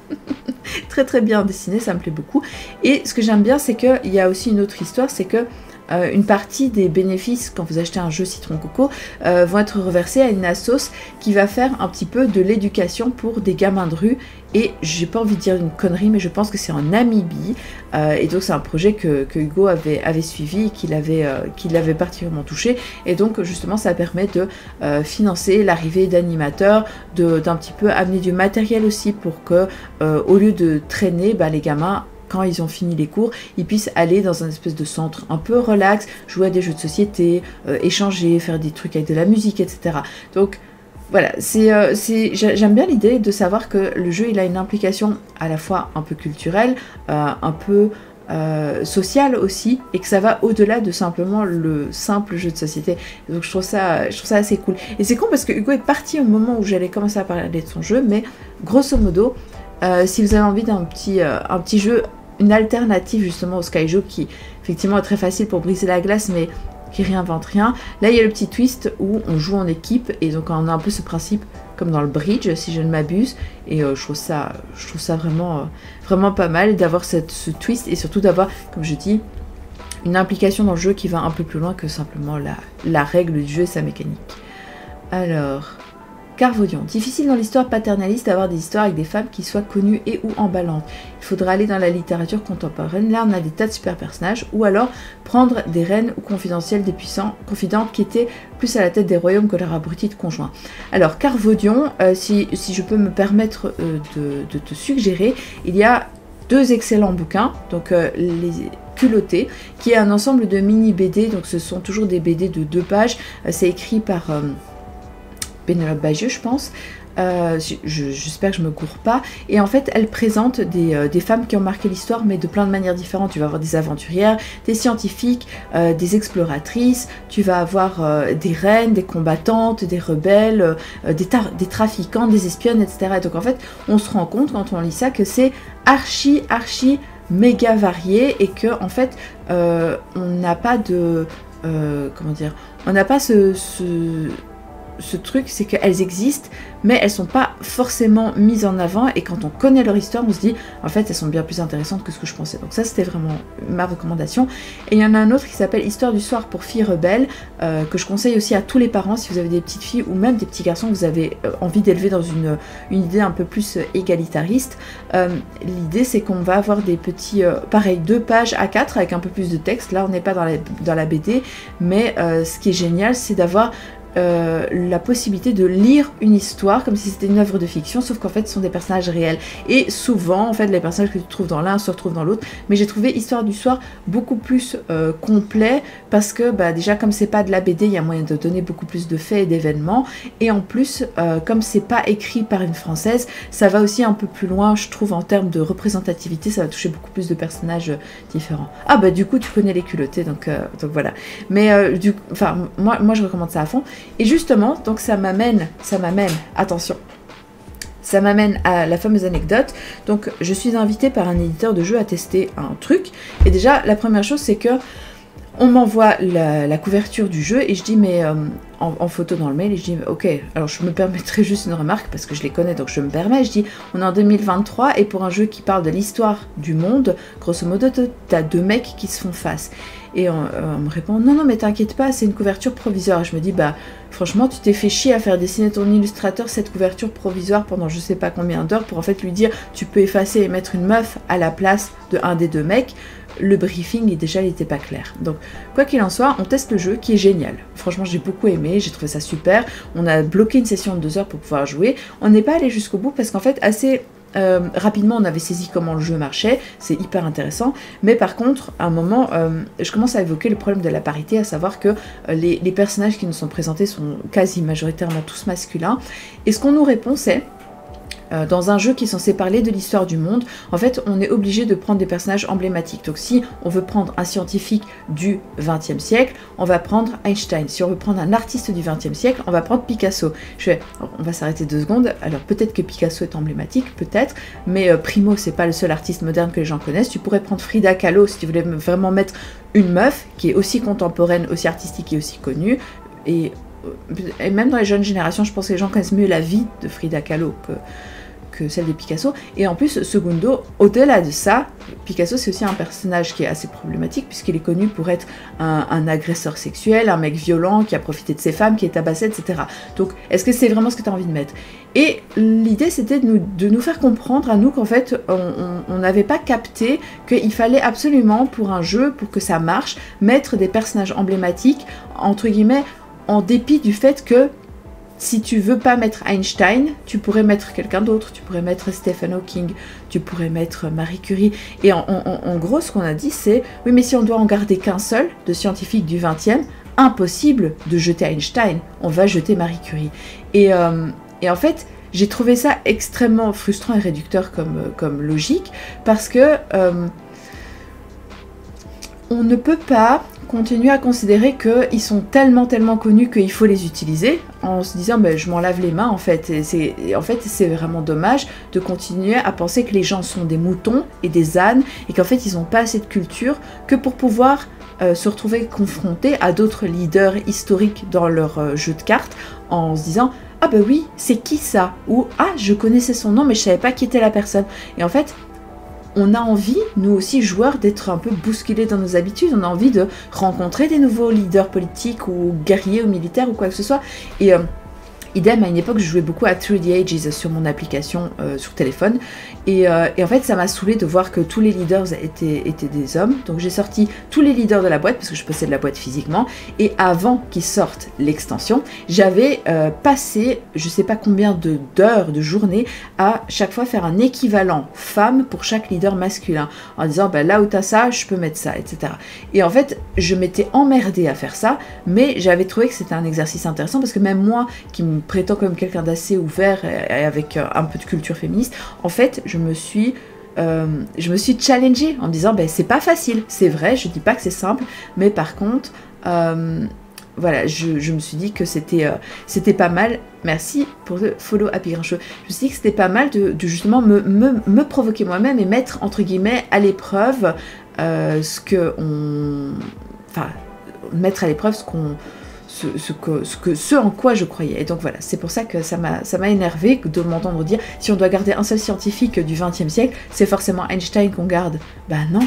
très très bien dessiné, ça me plaît beaucoup. Et ce que j'aime bien, c'est qu'il y a aussi une autre histoire, c'est que une partie des bénéfices quand vous achetez un jeu Citron Coco vont être reversés à une assos qui va faire un petit peu de l'éducation pour des gamins de rue. Et j'ai pas envie de dire une connerie, mais je pense que c'est en Namibie. Et donc c'est un projet que Hugo avait suivi et qu'il avait particulièrement touché. Et donc justement ça permet de financer l'arrivée d'animateurs, d'un petit peu amener du matériel aussi pour que au lieu de traîner, les gamins, quand ils ont fini les cours, ils puissent aller dans un espèce de centre un peu relax, jouer à des jeux de société, échanger, faire des trucs avec de la musique, etc. Donc voilà, j'aime bien l'idée de savoir que le jeu il a une implication à la fois un peu culturelle, un peu sociale aussi, et que ça va au-delà de simplement le simple jeu de société. Donc je trouve ça assez cool. Et c'est con parce que Hugo est parti au moment où j'allais commencer à parler de son jeu, mais grosso modo, si vous avez envie d'un petit jeu, une alternative justement au Skyjo qui effectivement est très facile pour briser la glace, mais qui réinvente rien. Là, il y a le petit twist où on joue en équipe et donc on a un peu ce principe comme dans le bridge, si je ne m'abuse. Et je trouve ça vraiment pas mal d'avoir ce twist et surtout d'avoir, comme je dis, une implication dans le jeu qui va un peu plus loin que simplement la règle du jeu et sa mécanique. Alors, Carvaudion. Difficile dans l'histoire paternaliste d'avoir des histoires avec des femmes qui soient connues et ou emballantes. Il faudra aller dans la littérature contemporaine. Là, on a des tas de super personnages. Ou alors prendre des reines ou confidentielles des puissants confidentes qui étaient plus à la tête des royaumes que leur abruti de conjoint. Alors, Carvaudion, si je peux me permettre de te suggérer, il y a 2 excellents bouquins. Donc, les Culottés, qui est un ensemble de mini BD. Donc, ce sont toujours des BD de 2 pages. C'est écrit par Pénélope Bagieux, je pense. J'espère que je me gourre pas. Et en fait, elle présente des femmes qui ont marqué l'histoire, mais de plein de manières différentes. Tu vas avoir des aventurières, des scientifiques, des exploratrices, tu vas avoir des reines, des combattantes, des rebelles, des trafiquants, des espionnes, etc. Et donc en fait, on se rend compte quand on lit ça que c'est archi méga varié et que en fait, on n'a pas de... comment dire, on n'a pas ce truc, c'est qu'elles existent, mais elles sont pas forcément mises en avant, et quand on connaît leur histoire, on se dit, en fait, elles sont bien plus intéressantes que ce que je pensais. Donc ça, c'était vraiment ma recommandation. Et il y en a un autre qui s'appelle Histoire du soir pour filles rebelles, que je conseille aussi à tous les parents, si vous avez des petites filles, ou même des petits garçons que vous avez envie d'élever dans une idée un peu plus égalitariste. L'idée, c'est qu'on va avoir des petits, pareil, 2 pages A4 avec un peu plus de texte. Là, on n'est pas dans la BD, mais ce qui est génial, c'est d'avoir la possibilité de lire une histoire comme si c'était une œuvre de fiction, sauf qu'en fait ce sont des personnages réels, et souvent en fait les personnages que tu trouves dans l'un se retrouvent dans l'autre. Mais j'ai trouvé Histoire du soir beaucoup plus complet, parce que déjà comme c'est pas de la BD, il y a moyen de donner beaucoup plus de faits et d'événements, et en plus comme c'est pas écrit par une française, ça va aussi un peu plus loin, je trouve, en termes de représentativité. Ça va toucher beaucoup plus de personnages différents. Ah du coup tu connais les Culottés, donc voilà. Mais moi je recommande ça à fond. Et justement, donc ça m'amène, attention, ça m'amène à la fameuse anecdote. Donc je suis invitée par un éditeur de jeux à tester un truc, et déjà la première chose c'est que on m'envoie la couverture du jeu, et je dis mais en photo dans le mail, et je dis ok, alors je me permettrai juste une remarque parce que je les connais, donc je me permets, je dis on est en 2023 et pour un jeu qui parle de l'histoire du monde, grosso modo t'as 2 mecs qui se font face. Et on me répond non mais t'inquiète pas, c'est une couverture provisoire. Et je me dis franchement tu t'es fait chier à faire dessiner ton illustrateur cette couverture provisoire pendant je sais pas combien d'heures pour en fait lui dire tu peux effacer et mettre une meuf à la place de un des 2 mecs. Le briefing déjà il n'était pas clair. Donc quoi qu'il en soit, on teste le jeu qui est génial. Franchement j'ai beaucoup aimé, j'ai trouvé ça super. On a bloqué une session de 2 heures pour pouvoir jouer. On n'est pas allé jusqu'au bout parce qu'en fait assez rapidement on avait saisi comment le jeu marchait, c'est hyper intéressant, mais par contre à un moment je commence à évoquer le problème de la parité, à savoir que les personnages qui nous sont présentés sont quasi majoritairement tous masculins, et ce qu'on nous répond c'est dans un jeu qui est censé parler de l'histoire du monde, en fait on est obligé de prendre des personnages emblématiques. Donc si on veut prendre un scientifique du XXe siècle, on va prendre Einstein. Si on veut prendre un artiste du XXe siècle, on va prendre Picasso. On va s'arrêter 2 secondes. Alors peut-être que Picasso est emblématique, peut-être, mais Primo c'est pas le seul artiste moderne que les gens connaissent. Tu pourrais prendre Frida Kahlo si tu voulais vraiment mettre une meuf qui est aussi contemporaine, aussi artistique et aussi connue. Et même dans les jeunes générations, je pense que les gens connaissent mieux la vie de Frida Kahlo que celle de Picasso. Et en plus, Segundo, au-delà de ça, Picasso c'est aussi un personnage qui est assez problématique puisqu'il est connu pour être un agresseur sexuel, un mec violent qui a profité de ses femmes, qui est tabassé, etc. Donc est-ce que c'est vraiment ce que tu as envie de mettre? Et l'idée c'était de nous faire comprendre à nous qu'en fait on n'avait pas capté qu'il fallait absolument pour un jeu, pour que ça marche, mettre des personnages emblématiques, entre guillemets, en dépit du fait que si tu veux pas mettre Einstein, tu pourrais mettre quelqu'un d'autre, tu pourrais mettre Stephen Hawking, tu pourrais mettre Marie Curie. Et en gros, ce qu'on a dit, c'est oui, mais si on doit en garder qu'un seul de scientifique du 20e, impossible de jeter Einstein, on va jeter Marie Curie. Et en fait, j'ai trouvé ça extrêmement frustrant et réducteur comme logique, parce que on ne peut pas continuer à considérer qu'ils sont tellement connus qu'il faut les utiliser en se disant ben, je m'en lave les mains en fait. Et en fait c'est vraiment dommage de continuer à penser que les gens sont des moutons et des ânes et qu'en fait ils n'ont pas assez de culture que pour pouvoir se retrouver confrontés à d'autres leaders historiques dans leur jeu de cartes en se disant ah ben oui c'est qui ça, ou ah je connaissais son nom mais je savais pas qui était la personne. Et en fait on a envie, nous aussi joueurs, d'être un peu bousculés dans nos habitudes, on a envie de rencontrer des nouveaux leaders politiques ou guerriers ou militaires ou quoi que ce soit. Et idem, à une époque, je jouais beaucoup à Through the Ages sur mon application sur téléphone. Et en fait, ça m'a saoulé de voir que tous les leaders étaient des hommes. Donc j'ai sorti tous les leaders de la boîte, parce que je possède la boîte physiquement. Et avant qu'ils sortent l'extension, j'avais passé, je sais pas combien d'heures, de journées, à chaque fois faire un équivalent femme pour chaque leader masculin. En disant, bah, là où t'as ça, je peux mettre ça, etc. Et en fait, je m'étais emmerdée à faire ça, mais j'avais trouvé que c'était un exercice intéressant, parce que même moi, qui me prétend comme quelqu'un d'assez ouvert et avec un peu de culture féministe, en fait je me suis challengée en me disant ben, c'est pas facile, c'est vrai, je dis pas que c'est simple, mais par contre voilà, je me suis dit que c'était pas mal. Merci pour le follow Happy Grincheux. Je me suis dit que c'était pas mal de justement me provoquer moi-même et mettre entre guillemets à l'épreuve mettre à l'épreuve ce en quoi je croyais. Et donc voilà, c'est pour ça que ça m'a énervé de m'entendre dire si on doit garder un seul scientifique du XXe siècle, c'est forcément Einstein qu'on garde. Bah non,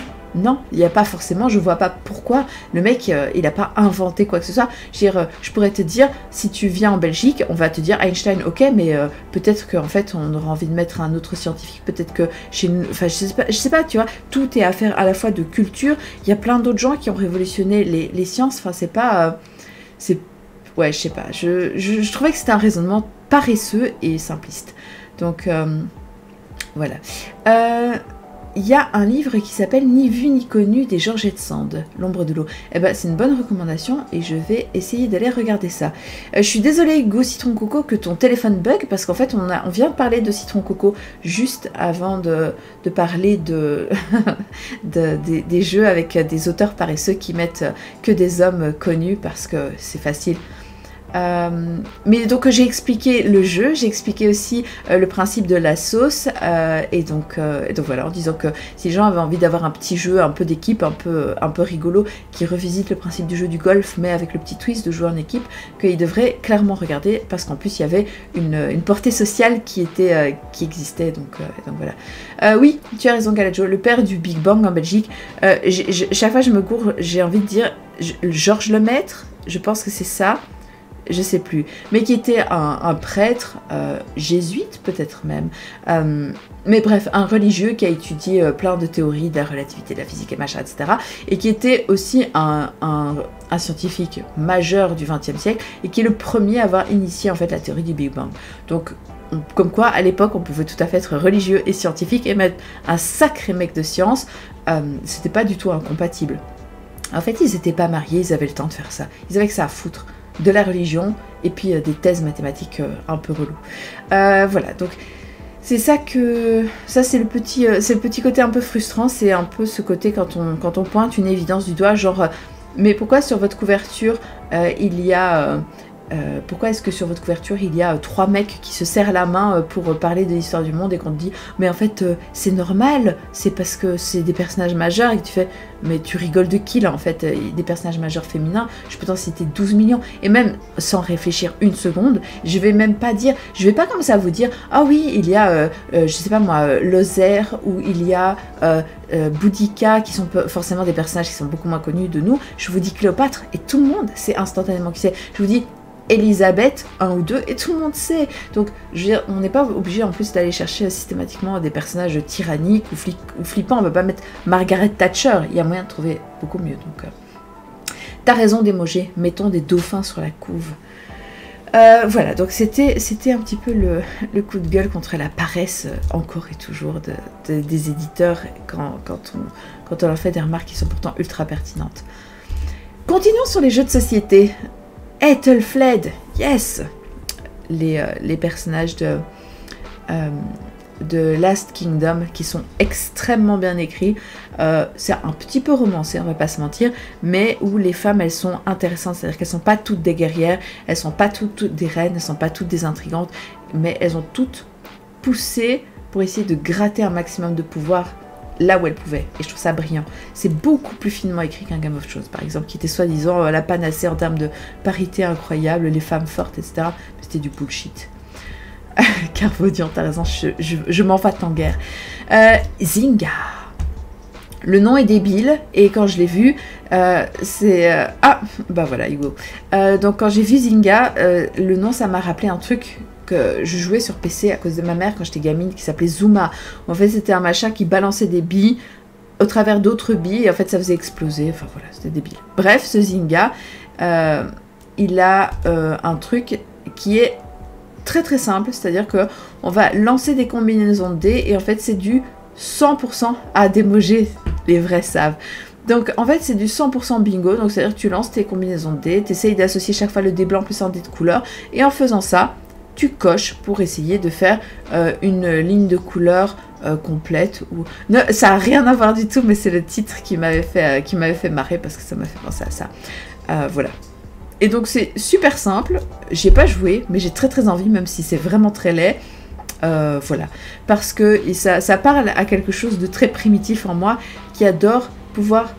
il n'y a pas forcément, je vois pas pourquoi le mec il n'a pas inventé quoi que ce soit. Je pourrais te dire, si tu viens en Belgique, on va te dire Einstein, ok, mais peut-être qu'en fait on aura envie de mettre un autre scientifique, peut-être que chez nous, enfin je sais pas, tu vois, tout est affaire à la fois de culture. Il y a plein d'autres gens qui ont révolutionné les sciences, enfin c'est pas ouais, je sais pas, je trouvais que c'était un raisonnement paresseux et simpliste. Donc voilà. Il y a un livre qui s'appelle Ni vu ni connu des Georgette Sand, L'ombre de l'eau. Eh ben, c'est une bonne recommandation et je vais essayer d'aller regarder ça. Je suis désolée Hugo Citron Coco que ton téléphone bug, parce qu'en fait on vient de parler de Citron Coco juste avant de parler des jeux avec des auteurs paresseux qui mettent que des hommes connus parce que c'est facile. Mais donc j'ai expliqué le jeu, j'ai expliqué aussi le principe de la sauce et donc voilà, en disant que si les gens avaient envie d'avoir un petit jeu un peu d'équipe, un peu rigolo, qui revisite le principe du jeu du golf mais avec le petit twist de jouer en équipe, qu'ils devraient clairement regarder, parce qu'en plus il y avait une portée sociale qui existait, donc voilà. Oui, tu as raison Galajo, le père du Big Bang en Belgique, chaque fois je me cours, j'ai envie de dire Georges Lemaître, je pense que c'est ça, je sais plus, mais qui était un prêtre jésuite peut-être même, mais bref, un religieux qui a étudié plein de théories de la relativité, de la physique et machin, etc. et qui était aussi un scientifique majeur du XXe siècle et qui est le premier à avoir initié en fait la théorie du Big Bang. Donc comme quoi à l'époque on pouvait tout à fait être religieux et scientifique et mettre un sacré mec de science, c'était pas du tout incompatible. En fait ils étaient pas mariés, ils avaient le temps de faire ça, ils avaient que ça à foutre, de la religion et puis des thèses mathématiques un peu reloues. Voilà, donc c'est ça c'est le petit côté un peu frustrant, c'est un peu ce côté quand on pointe une évidence du doigt, genre mais pourquoi sur votre couverture il y a pourquoi est-ce que sur votre couverture il y a 3 mecs qui se serrent la main pour parler de l'histoire du monde et qu'on te dit mais en fait c'est normal, c'est parce que c'est des personnages majeurs et que tu fais mais tu rigoles de qui là en fait, des personnages majeurs féminins, je peux t'en citer 12 millions et même sans réfléchir une seconde, je vais même pas dire, je vais pas commencer à vous dire ah oui il y a je sais pas moi Lozère ou il y a Boudica qui sont forcément des personnages qui sont beaucoup moins connus de nous, je vous dis Cléopâtre et tout le monde sait instantanément qui c'est, je vous dis Elisabeth, 1 ou 2, et tout le monde sait. Donc, je veux dire, on n'est pas obligé en plus d'aller chercher systématiquement des personnages tyranniques ou flippants. On ne va pas mettre Margaret Thatcher. Il y a moyen de trouver beaucoup mieux. Donc, t'as raison d'émoger. Mettons des dauphins sur la couve. Voilà, donc c'était un petit peu le coup de gueule contre la paresse, encore et toujours, des éditeurs quand on leur fait des remarques qui sont pourtant ultra pertinentes. Continuons sur les jeux de société. Ethelflaed, yes, les personnages de Last Kingdom qui sont extrêmement bien écrits. C'est un petit peu romancé, on va pas se mentir, mais où les femmes elles sont intéressantes, c'est-à-dire qu'elles sont pas toutes des guerrières, elles sont pas toutes des reines, elles sont pas toutes des intrigantes, mais elles ont toutes poussé pour essayer de gratter un maximum de pouvoir là où elle pouvait, et je trouve ça brillant. C'est beaucoup plus finement écrit qu'un Game of Thrones, par exemple, qui était soi-disant la panacée en termes de parité incroyable, les femmes fortes, etc. Mais c'était du bullshit. Carvaudian, t'as raison, je m'en fâte en guerre. Zynga. Le nom est débile, et quand je l'ai vu, c'est... ah, bah voilà, Hugo. Donc quand j'ai vu Zynga, le nom, ça m'a rappelé un truc que je jouais sur PC à cause de ma mère quand j'étais gamine, qui s'appelait Zuma. En fait, c'était un machin qui balançait des billes au travers d'autres billes, et en fait, ça faisait exploser. Enfin, voilà, c'était débile. Bref, ce Zynga, il a un truc qui est très très simple, c'est-à-dire que on va lancer des combinaisons de dés, et en fait, c'est du 100% à démoger, les vrais savent. Donc en fait c'est du 100% bingo, donc c'est-à-dire que tu lances tes combinaisons de dés, tu essayes d'associer chaque fois le dé blanc plus un dé de couleur, et en faisant ça, tu coches pour essayer de faire une ligne de couleur complète. Ou... Non, ça n'a rien à voir du tout, mais c'est le titre qui m'avait fait marrer parce que ça m'a fait penser à ça. Voilà. Et donc c'est super simple, j'ai pas joué, mais j'ai très très envie, même si c'est vraiment très laid. Voilà. Parce que ça parle à quelque chose de très primitif en moi, qui adore pouvoir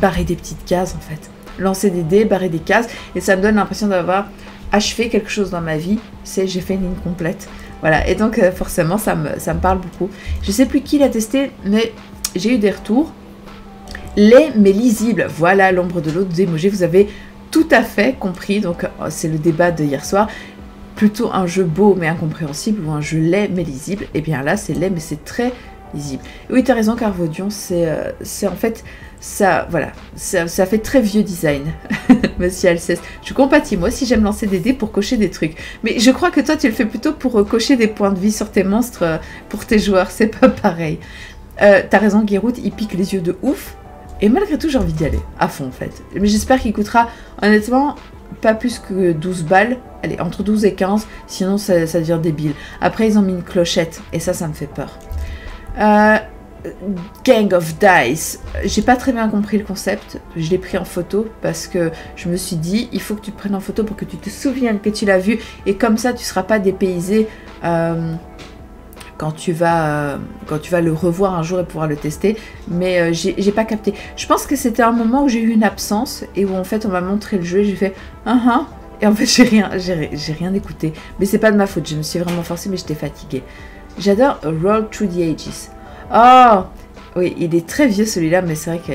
barrer des petites cases en fait. Lancer des dés, barrer des cases, et ça me donne l'impression d'avoir achevé quelque chose dans ma vie, c'est j'ai fait une ligne complète. Voilà, et donc forcément ça me parle beaucoup. Je sais plus qui l'a testé, mais j'ai eu des retours. Laid mais lisible, voilà l'ombre de l'autre d'émoji, vous avez tout à fait compris, donc c'est le débat de hier soir. Plutôt un jeu beau mais incompréhensible ou un jeu laid mais lisible, et bien là c'est laid mais c'est très lisible. Et oui, tu as raison Carvaudion, c'est en fait... Ça, voilà, ça fait très vieux design, Monsieur Alceste. Je compatis, moi aussi j'aime lancer des dés pour cocher des trucs. Mais je crois que toi tu le fais plutôt pour cocher des points de vie sur tes monstres, pour tes joueurs, c'est pas pareil. T'as raison Guérout, il pique les yeux de ouf. Et malgré tout j'ai envie d'y aller, à fond en fait. Mais j'espère qu'il coûtera, honnêtement, pas plus que 12 balles. Allez, entre 12 et 15, sinon ça devient débile. Après ils ont mis une clochette, et ça me fait peur. Gang of Dice, j'ai pas très bien compris le concept, je l'ai pris en photo parce que je me suis dit il faut que tu te prennes en photo pour que tu te souviennes que tu l'as vu, et comme ça tu seras pas dépaysé quand tu vas le revoir un jour et pouvoir le tester. Mais j'ai pas capté, je pense que c'était un moment où j'ai eu une absence et où en fait on m'a montré le jeu et j'ai fait et en fait j'ai rien écouté, mais c'est pas de ma faute, je me suis vraiment forcée mais j'étais fatiguée. J'adore Roll Through the Ages. Oh oui, il est très vieux celui-là, mais c'est vrai que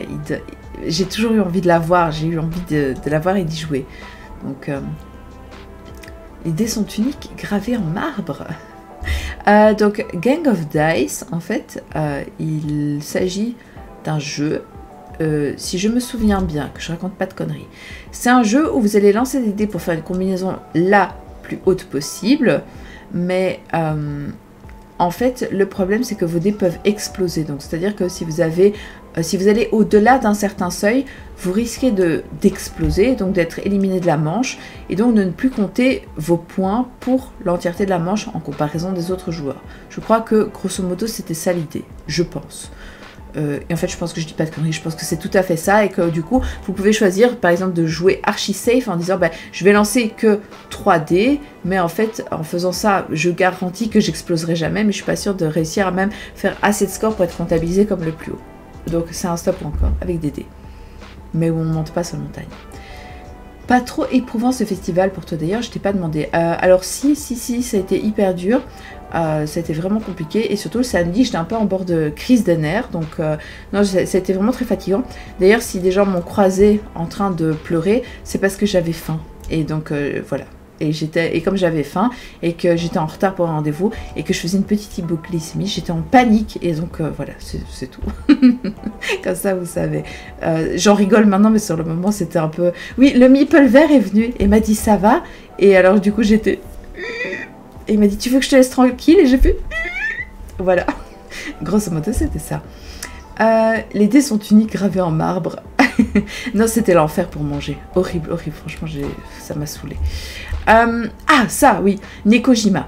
j'ai toujours eu envie de l'avoir, j'ai eu envie de l'avoir et d'y jouer. Donc, les dés sont uniques, gravés en marbre. Donc, Gang of Dice, en fait, il s'agit d'un jeu, si je me souviens bien, que je raconte pas de conneries. C'est un jeu où vous allez lancer des dés pour faire une combinaison la plus haute possible, mais... en fait, le problème, c'est que vos dés peuvent exploser. Donc, c'est-à-dire que si vous allez au-delà d'un certain seuil, vous risquez d'exploser, donc d'être éliminé de la manche, et donc de ne plus compter vos points pour l'entièreté de la manche en comparaison des autres joueurs. Je crois que, grosso modo, c'était ça l'idée, je pense. Et en fait, je pense que je dis pas de conneries, je pense que c'est tout à fait ça, et que du coup, vous pouvez choisir, par exemple, de jouer archi safe en disant, je vais lancer que 3D, mais en fait, en faisant ça, je garantis que j'exploserai jamais, mais je suis pas sûre de réussir à même faire assez de score pour être comptabilisé comme le plus haut. Donc c'est un stop encore, avec des dés. Mais où on monte pas sur la montagne. Pas trop éprouvant ce festival pour toi d'ailleurs, je t'ai pas demandé. Alors si, ça a été hyper dur. Ça a été vraiment compliqué, et surtout le samedi j'étais un peu en bord de crise de nerfs, donc non, ça a été vraiment très fatigant. D'ailleurs, si des gens m'ont croisé en train de pleurer, c'est parce que j'avais faim, et donc voilà. Et comme j'avais faim et que j'étais en retard pour un rendez-vous et que je faisais une petite hypoglycémie, j'étais en panique, et donc voilà, c'est tout. Comme ça, vous savez. J'en rigole maintenant, mais sur le moment c'était un peu... Oui, le meeple vert est venu et m'a dit ça va, et alors du coup j'étais... Et il m'a dit, tu veux que je te laisse tranquille? Et j'ai fait... Voilà. Grosso modo, c'était ça. Les dés sont uniques, gravés en marbre. Non, c'était l'enfer pour manger. Horrible, horrible. Franchement, ça m'a saoulée. Ça, oui. Nekojima.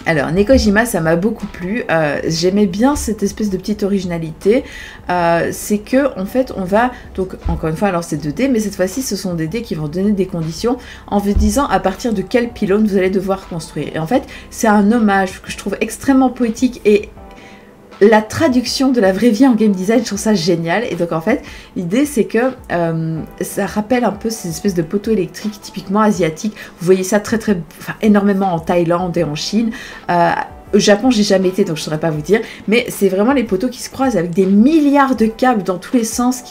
Alors, Nekojima, ça m'a beaucoup plu. J'aimais bien cette espèce de petite originalité. C'est que, en fait, on va... Donc, encore une fois, alors c'est 2 dés, mais cette fois-ci, ce sont des dés qui vont donner des conditions en vous disant à partir de quel pylône vous allez devoir construire. Et en fait, c'est un hommage que je trouve extrêmement poétique, et la traduction de la vraie vie en game design, je trouve ça génial. Et donc en fait, l'idée c'est que ça rappelle un peu ces espèces de poteaux électriques typiquement asiatiques. Vous voyez ça énormément en Thaïlande et en Chine. Au Japon, j'ai jamais été, donc je saurais pas vous dire. Mais c'est vraiment les poteaux qui se croisent avec des milliards de câbles dans tous les sens.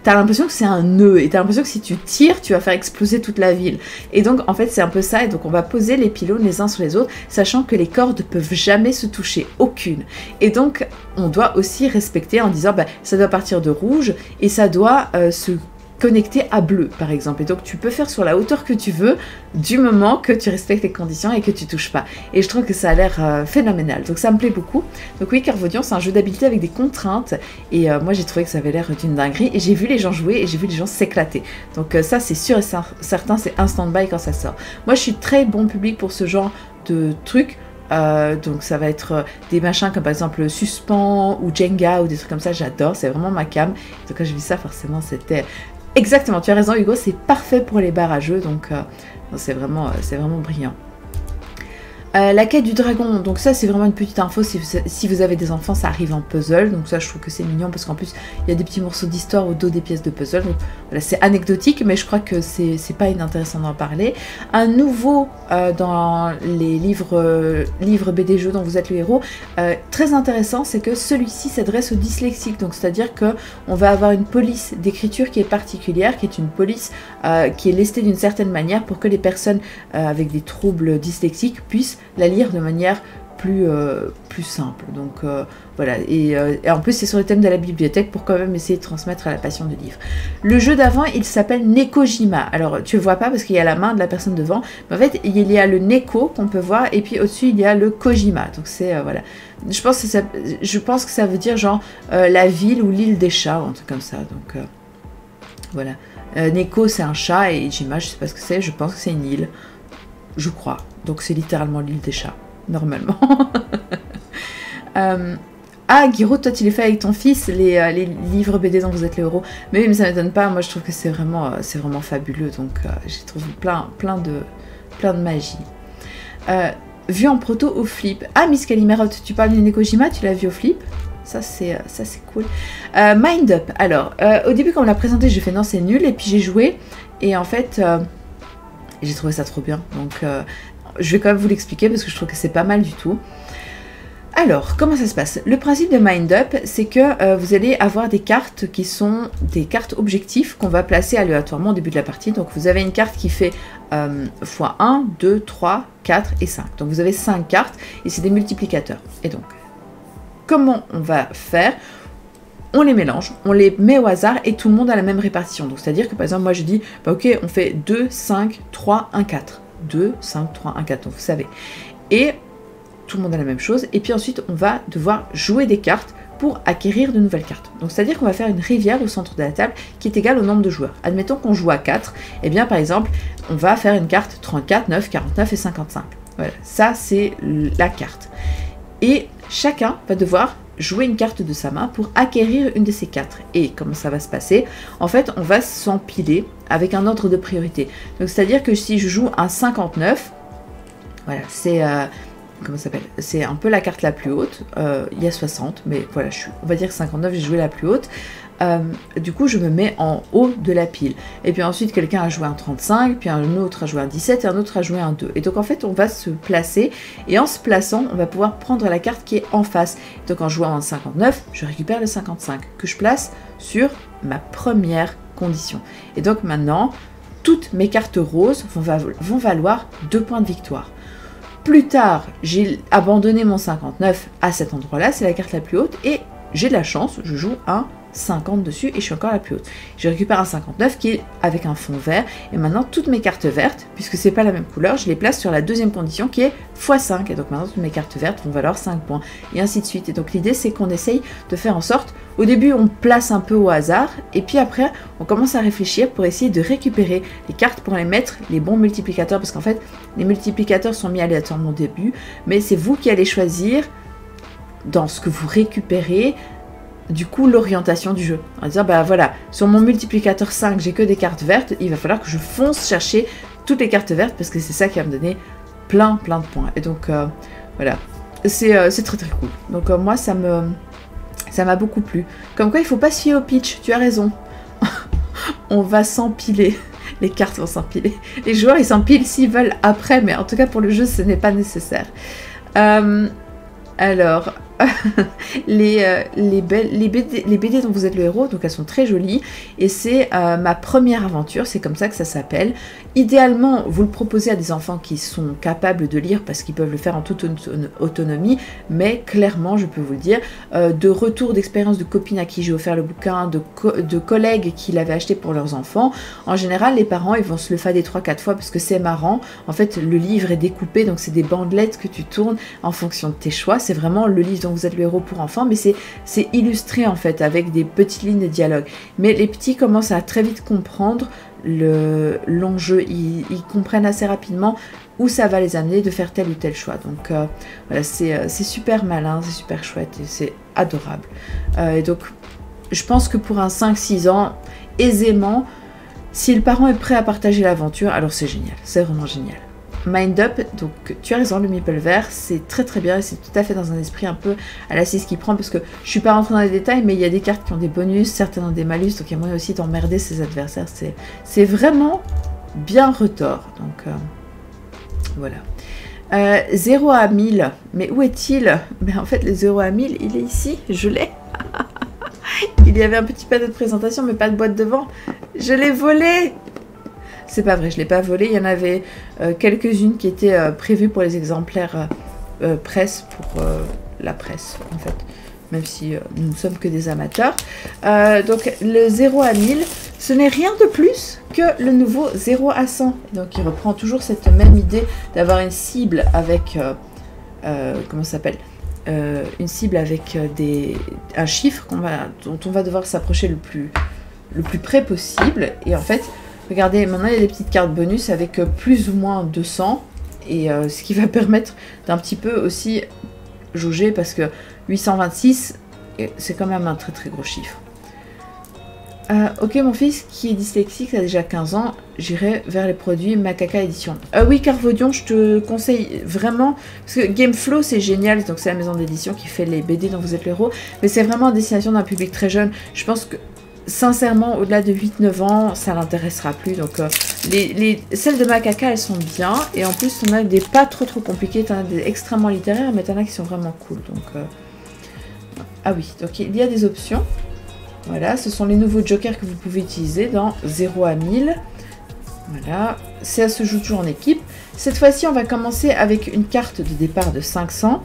T'as l'impression que c'est un nœud, et t'as l'impression que si tu tires, tu vas faire exploser toute la ville. Et donc, en fait, c'est un peu ça. Et donc, on va poser les pylônes les uns sur les autres, sachant que les cordes peuvent jamais se toucher, aucune. Et donc, on doit aussi respecter en disant, ça doit partir de rouge, et ça doit se connecté à bleu par exemple, et donc tu peux faire sur la hauteur que tu veux du moment que tu respectes les conditions et que tu touches pas, et je trouve que ça a l'air phénoménal, donc ça me plaît beaucoup. Donc oui, Carvaudion, c'est un jeu d'habileté avec des contraintes, et moi j'ai trouvé que ça avait l'air d'une dinguerie, et j'ai vu les gens jouer et j'ai vu les gens s'éclater, donc ça c'est sûr et certain, c'est un stand-by quand ça sort. Moi je suis très bon public pour ce genre de trucs. Donc ça va être des machins comme par exemple Suspens ou Jenga ou des trucs comme ça, j'adore, c'est vraiment ma cam. Donc quand j'ai vu ça, forcément c'était... Exactement, tu as raison Hugo, c'est parfait pour les barrageux, donc c'est vraiment brillant. La quête du dragon, donc ça c'est vraiment une petite info, si vous avez des enfants, ça arrive en puzzle, donc ça je trouve que c'est mignon parce qu'en plus il y a des petits morceaux d'histoire au dos des pièces de puzzle, donc voilà, c'est anecdotique, mais je crois que c'est pas inintéressant d'en parler. Un nouveau dans les livres BD jeux dont vous êtes le héros, très intéressant, c'est que celui-ci s'adresse aux dyslexiques, donc c'est-à-dire que on va avoir une police d'écriture qui est particulière, qui est une police qui est lestée d'une certaine manière pour que les personnes avec des troubles dyslexiques puissent la lire de manière plus simple. Donc voilà, et en plus c'est sur le thème de la bibliothèque pour quand même essayer de transmettre à la passion du livre. Le jeu d'avant, il s'appelle Nekojima. Alors tu le vois pas parce qu'il y a la main de la personne devant, mais en fait il y a le Neko qu'on peut voir, et puis au-dessus il y a le Kojima. Donc c'est voilà, je pense que ça veut dire genre la ville ou l'île des chats ou un truc comme ça. Donc voilà, Neko c'est un chat et Jima je sais pas ce que c'est, je pense que c'est une île, je crois. Donc c'est littéralement l'île des chats, normalement. Guiraud, toi tu les fais avec ton fils, les livres BD dont vous êtes les héros. Mais oui, mais ça ne m'étonne pas, moi je trouve que c'est vraiment fabuleux. Donc j'ai trouvé plein de magie. Vu en proto au flip. Miss Calimerotte, tu parles de Nekojima, tu l'as vu au flip? Ça c'est cool. Mind Up, alors au début quand on l'a présenté j'ai fait non c'est nul, et puis j'ai joué et en fait j'ai trouvé ça trop bien, donc je vais quand même vous l'expliquer parce que je trouve que c'est pas mal du tout. Alors, comment ça se passe? Le principe de Mind Up, c'est que vous allez avoir des cartes qui sont des cartes objectifs qu'on va placer aléatoirement au début de la partie. Donc vous avez une carte qui fait x1, 2, 3, 4 et 5. Donc vous avez 5 cartes et c'est des multiplicateurs. Et donc, comment on va faire? On les mélange, on les met au hasard et tout le monde a la même répartition. Donc c'est-à-dire que par exemple, moi je dis, ok, on fait 2, 5, 3, 1, 4. 2, 5, 3, 1, 4, donc vous savez. Et tout le monde a la même chose. Et puis ensuite, on va devoir jouer des cartes pour acquérir de nouvelles cartes. Donc c'est-à-dire qu'on va faire une rivière au centre de la table qui est égale au nombre de joueurs. Admettons qu'on joue à 4, et bien par exemple, on va faire une carte 34, 9, 49 et 55. Voilà, ça c'est la carte. Et chacun va devoir jouer une carte de sa main pour acquérir une de ces 4. Et comment ça va se passer? En fait, on va s'empiler avec un ordre de priorité. Donc, c'est-à-dire que si je joue un 59, voilà, c'est... comment ça s'appelle? C'est un peu la carte la plus haute. Il y a 60, mais voilà, on va dire 59, j'ai joué la plus haute. Du coup, je me mets en haut de la pile. Et puis ensuite, quelqu'un a joué un 35, puis un autre a joué un 17, et un autre a joué un 2. Et donc, en fait, on va se placer. Et en se plaçant, on va pouvoir prendre la carte qui est en face. Donc, en jouant un 59, je récupère le 55, que je place sur ma première condition. Et donc, maintenant, toutes mes cartes roses vont valoir 2 points de victoire. Plus tard, j'ai abandonné mon 59 à cet endroit-là, c'est la carte la plus haute, et j'ai de la chance, je joue un 50 dessus et je suis encore la plus haute. Je récupère un 59 qui est avec un fond vert, et maintenant toutes mes cartes vertes, puisque c'est pas la même couleur, je les place sur la deuxième condition qui est x5, et donc maintenant toutes mes cartes vertes vont valoir 5 points, et ainsi de suite. Et donc l'idée c'est qu'on essaye de faire en sorte, au début on place un peu au hasard, et puis après on commence à réfléchir pour essayer de récupérer les cartes pour les mettre les bons multiplicateurs, parce qu'en fait les multiplicateurs sont mis aléatoirement au début, mais c'est vous qui allez choisir dans ce que vous récupérez, du coup l'orientation du jeu. On va dire, bah voilà, sur mon multiplicateur 5, j'ai que des cartes vertes, il va falloir que je fonce chercher toutes les cartes vertes, parce que c'est ça qui va me donner plein de points. Et donc, voilà, c'est très très cool. Donc moi, ça m'a beaucoup plu. Comme quoi, il faut pas se fier au pitch, tu as raison. On va s'empiler. Les cartes vont s'empiler. Les joueurs, ils s'empilent s'ils veulent après, mais en tout cas, pour le jeu, ce n'est pas nécessaire. Alors... les BD dont vous êtes le héros, donc elles sont très jolies, et c'est ma première aventure, c'est comme ça que ça s'appelle. Idéalement, vous le proposez à des enfants qui sont capables de lire, parce qu'ils peuvent le faire en toute autonomie, mais clairement, je peux vous le dire, de retour d'expérience de copines à qui j'ai offert le bouquin, de collègues qui l'avaient acheté pour leurs enfants, en général, les parents, ils vont se le fader 3-4 fois, parce que c'est marrant. En fait, le livre est découpé, donc c'est des bandelettes que tu tournes en fonction de tes choix. C'est vraiment le livre dont vous êtes le héros pour enfants, mais c'est illustré en fait avec des petites lignes de dialogue. Mais les petits commencent à très vite comprendre l'enjeu, ils comprennent assez rapidement où ça va les amener de faire tel ou tel choix. Donc voilà, c'est super malin, c'est super chouette et c'est adorable. Et donc je pense que pour un 5-6 ans, aisément, si le parent est prêt à partager l'aventure, alors c'est génial, c'est vraiment génial. Mind Up, donc tu as raison, le meeple vert, c'est très très bien et c'est tout à fait dans un esprit un peu à la 6 qui prend, parce que je suis pas rentrée dans les détails, mais il y a des cartes qui ont des bonus, certaines ont des malus, donc il y a moyen aussi d'emmerder ses adversaires. C'est vraiment bien retors, donc voilà. 0 à 1000, mais où est-il? Mais en fait le 0 à 1000, il est ici, je l'ai. Il y avait un petit panneau de présentation, mais pas de boîte devant. Je l'ai volé. C'est pas vrai, je ne l'ai pas volé. Il y en avait quelques-unes qui étaient prévues pour les exemplaires presse, pour la presse, en fait. Même si nous ne sommes que des amateurs. Donc, le 0 à 1000, ce n'est rien de plus que le nouveau 0 à 100. Donc, il reprend toujours cette même idée d'avoir une cible avec... comment ça s'appelle? Une cible avec un chiffre dont on va devoir s'approcher le plus près possible. Et en fait... Regardez, maintenant il y a des petites cartes bonus avec plus ou moins 200, et ce qui va permettre d'un petit peu aussi jauger, parce que 826, c'est quand même un très très gros chiffre. Ok, mon fils qui est dyslexique, a déjà 15 ans, j'irai vers les produits Macaca Édition. Oui, Carvaudion, je te conseille vraiment, parce que Gameflow c'est génial, donc c'est la maison d'édition qui fait les BD dont vous êtes l'héros, mais c'est vraiment à destination d'un public très jeune. Je pense que sincèrement, au-delà de 8-9 ans, ça l'intéressera plus. Donc, celles de Macaca, elles sont bien. Et en plus, on a des pas trop compliquées. T'en as des extrêmement littéraires, mais t'en as qui sont vraiment cool. Donc, ah oui, donc il y a des options. Voilà, ce sont les nouveaux jokers que vous pouvez utiliser dans 0 à 1000. Voilà, ça se joue toujours en équipe. Cette fois-ci, on va commencer avec une carte de départ de 500.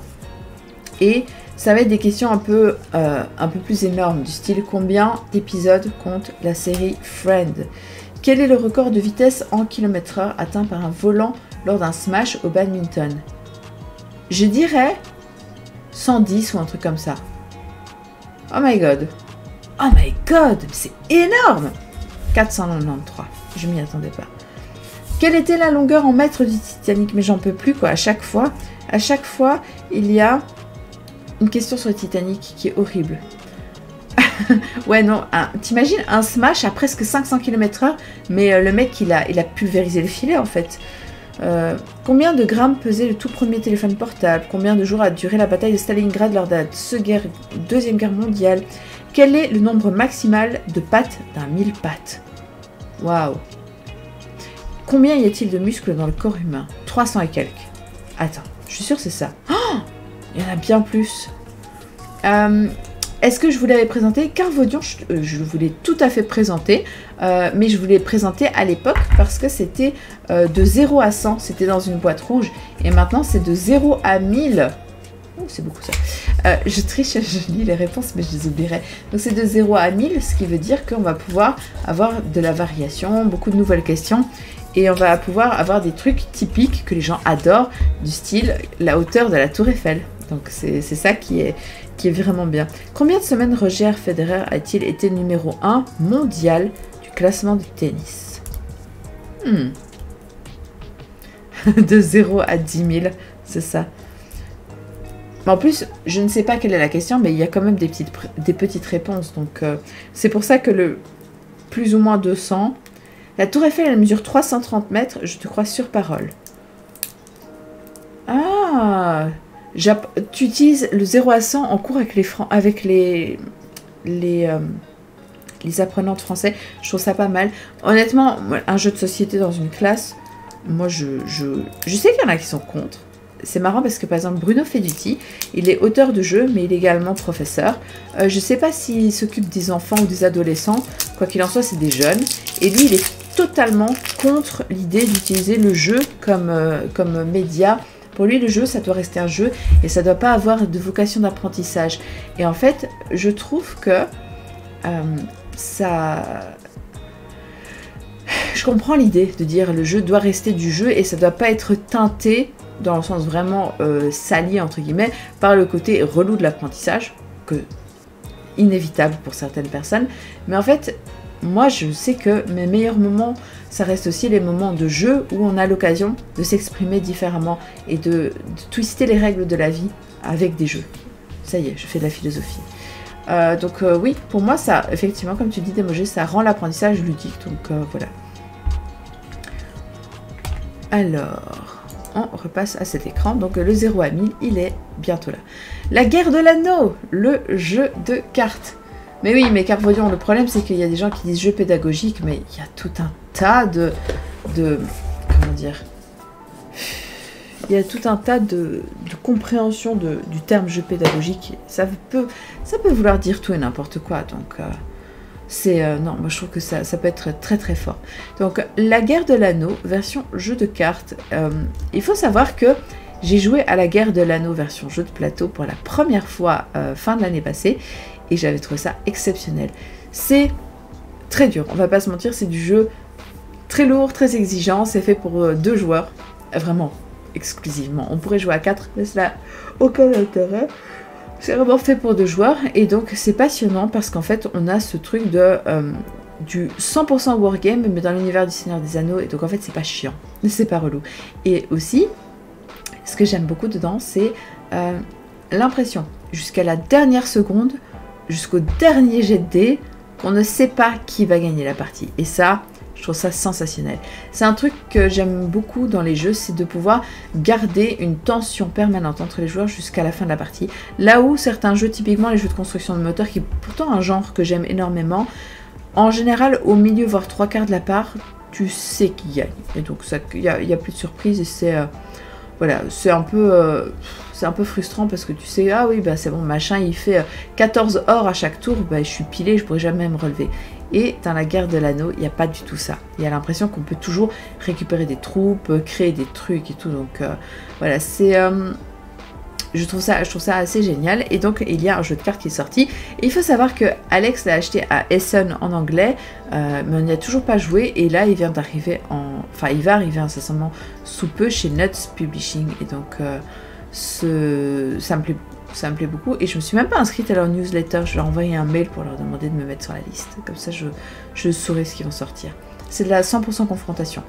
Et... ça va être des questions un peu plus énormes, du style combien d'épisodes compte la série Friends? Quel est le record de vitesse en km/h atteint par un volant lors d'un smash au badminton? Je dirais 110 ou un truc comme ça. Oh my god! Oh my god! C'est énorme! 493, je m'y attendais pas. Quelle était la longueur en mètres du Titanic? Mais j'en peux plus quoi, à chaque fois, il y a... une question sur le Titanic qui est horrible. Ouais, non, t'imagines un smash à presque 500 km/h, mais le mec, il a pulvérisé le filet, en fait. Combien de grammes pesait le tout premier téléphone portable? Combien de jours a duré la bataille de Stalingrad lors de la Deuxième Guerre mondiale? Quel est le nombre maximal de pattes d'un mille-pattes? Waouh! Combien y a-t-il de muscles dans le corps humain? 300 et quelques. Attends, je suis sûre que c'est ça. Oh, il y en a bien plus. Est-ce que je vous l'avais présenté? Carvaudion, je vous l'ai tout à fait présenté, mais je vous l'ai présenté à l'époque parce que c'était de 0 à 100, c'était dans une boîte rouge, et maintenant c'est de 0 à 1000. Oh, c'est beaucoup ça. Je triche, je lis les réponses, mais je les oublierai. Donc c'est de 0 à 1000, ce qui veut dire qu'on va pouvoir avoir de la variation, beaucoup de nouvelles questions, et on va pouvoir avoir des trucs typiques que les gens adorent, du style la hauteur de la Tour Eiffel. Donc c'est ça qui est vraiment bien. Combien de semaines Roger Federer a-t-il été numéro 1 mondial du classement du tennis? De 0 à 10 000, c'est ça. Mais en plus, je ne sais pas quelle est la question, mais il y a quand même des petites réponses. Donc c'est pour ça que le plus ou moins 200... La Tour Eiffel, elle mesure 330 mètres, je te crois sur parole. Ah, tu utilises le 0 à 100 en cours avec les apprenants de français. Je trouve ça pas mal. Honnêtement, un jeu de société dans une classe, moi, je sais qu'il y en a qui sont contre. C'est marrant parce que, par exemple, Bruno Feduti, il est auteur de jeux, mais il est également professeur. Je ne sais pas s'il s'occupe des enfants ou des adolescents. Quoi qu'il en soit, c'est des jeunes. Et lui, il est totalement contre l'idée d'utiliser le jeu comme média. Pour lui, le jeu, ça doit rester un jeu et ça ne doit pas avoir de vocation d'apprentissage. Et en fait, je trouve que je comprends l'idée de dire le jeu doit rester du jeu et ça ne doit pas être teinté, dans le sens vraiment sali, entre guillemets, par le côté relou de l'apprentissage, que inévitable pour certaines personnes. Mais en fait, moi, je sais que mes meilleurs moments, ça reste aussi les moments de jeu où on a l'occasion de s'exprimer différemment et de twister les règles de la vie avec des jeux. Ça y est, je fais de la philosophie. Donc oui, pour moi, ça, effectivement, comme tu dis, Démogé, ça rend l'apprentissage ludique. Donc voilà. Alors, on repasse à cet écran. Donc le 0 à 1000, il est bientôt là. La guerre de l'anneau, le jeu de cartes. Mais oui, mais Carvaudion, le problème, c'est qu'il y a des gens qui disent jeu pédagogique, mais il y a tout un tas de comment dire, il y a tout un tas de compréhension du terme jeu pédagogique. Ça peut vouloir dire tout et n'importe quoi. Donc, non, moi je trouve que ça peut être très très fort. Donc, la guerre de l'anneau, version jeu de cartes. Il faut savoir que j'ai joué à la guerre de l'anneau, version jeu de plateau, pour la première fois fin de l'année passée. Et j'avais trouvé ça exceptionnel. C'est très dur, on va pas se mentir, c'est du jeu très lourd, très exigeant. C'est fait pour 2 joueurs, vraiment exclusivement. On pourrait jouer à 4, mais ça n'a aucun intérêt. C'est vraiment fait pour 2 joueurs. Et donc c'est passionnant parce qu'en fait on a ce truc de du 100% wargame, mais dans l'univers du Seigneur des Anneaux. Et donc en fait c'est pas chiant, c'est pas relou. Et aussi, ce que j'aime beaucoup dedans, c'est l'impression, jusqu'à la dernière seconde, jusqu'au dernier jet de dés, qu'on ne sait pas qui va gagner la partie. Et ça, je trouve ça sensationnel. C'est un truc que j'aime beaucoup dans les jeux, c'est de pouvoir garder une tension permanente entre les joueurs jusqu'à la fin de la partie. Là où certains jeux, typiquement les jeux de construction de moteur, qui est pourtant un genre que j'aime énormément, en général, au milieu, voire 3/4 de la part, tu sais qui gagne. Et donc, il y a plus de surprise et c'est... voilà, c'est un peu frustrant parce que tu sais, ah oui, bah c'est bon, machin, il fait 14 or à chaque tour, bah je suis pilé, je pourrais jamais me relever. Et dans la guerre de l'anneau, il n'y a pas du tout ça. Il y a l'impression qu'on peut toujours récupérer des troupes, créer des trucs et tout. Donc voilà, c'est... je trouve ça assez génial. Et donc, il y a un jeu de cartes qui est sorti. Et il faut savoir que Alex l'a acheté à Essen en anglais, mais on n'y a toujours pas joué. Et là, il vient d'arriver enfin, il va arriver incessamment sous peu chez Nuts Publishing. Et donc, ça me plaît beaucoup. Et je me suis même pas inscrite à leur newsletter. Je vais leur envoyer un mail pour leur demander de me mettre sur la liste. Comme ça, je saurai ce qui va sortir. c'est de la 100% confrontation.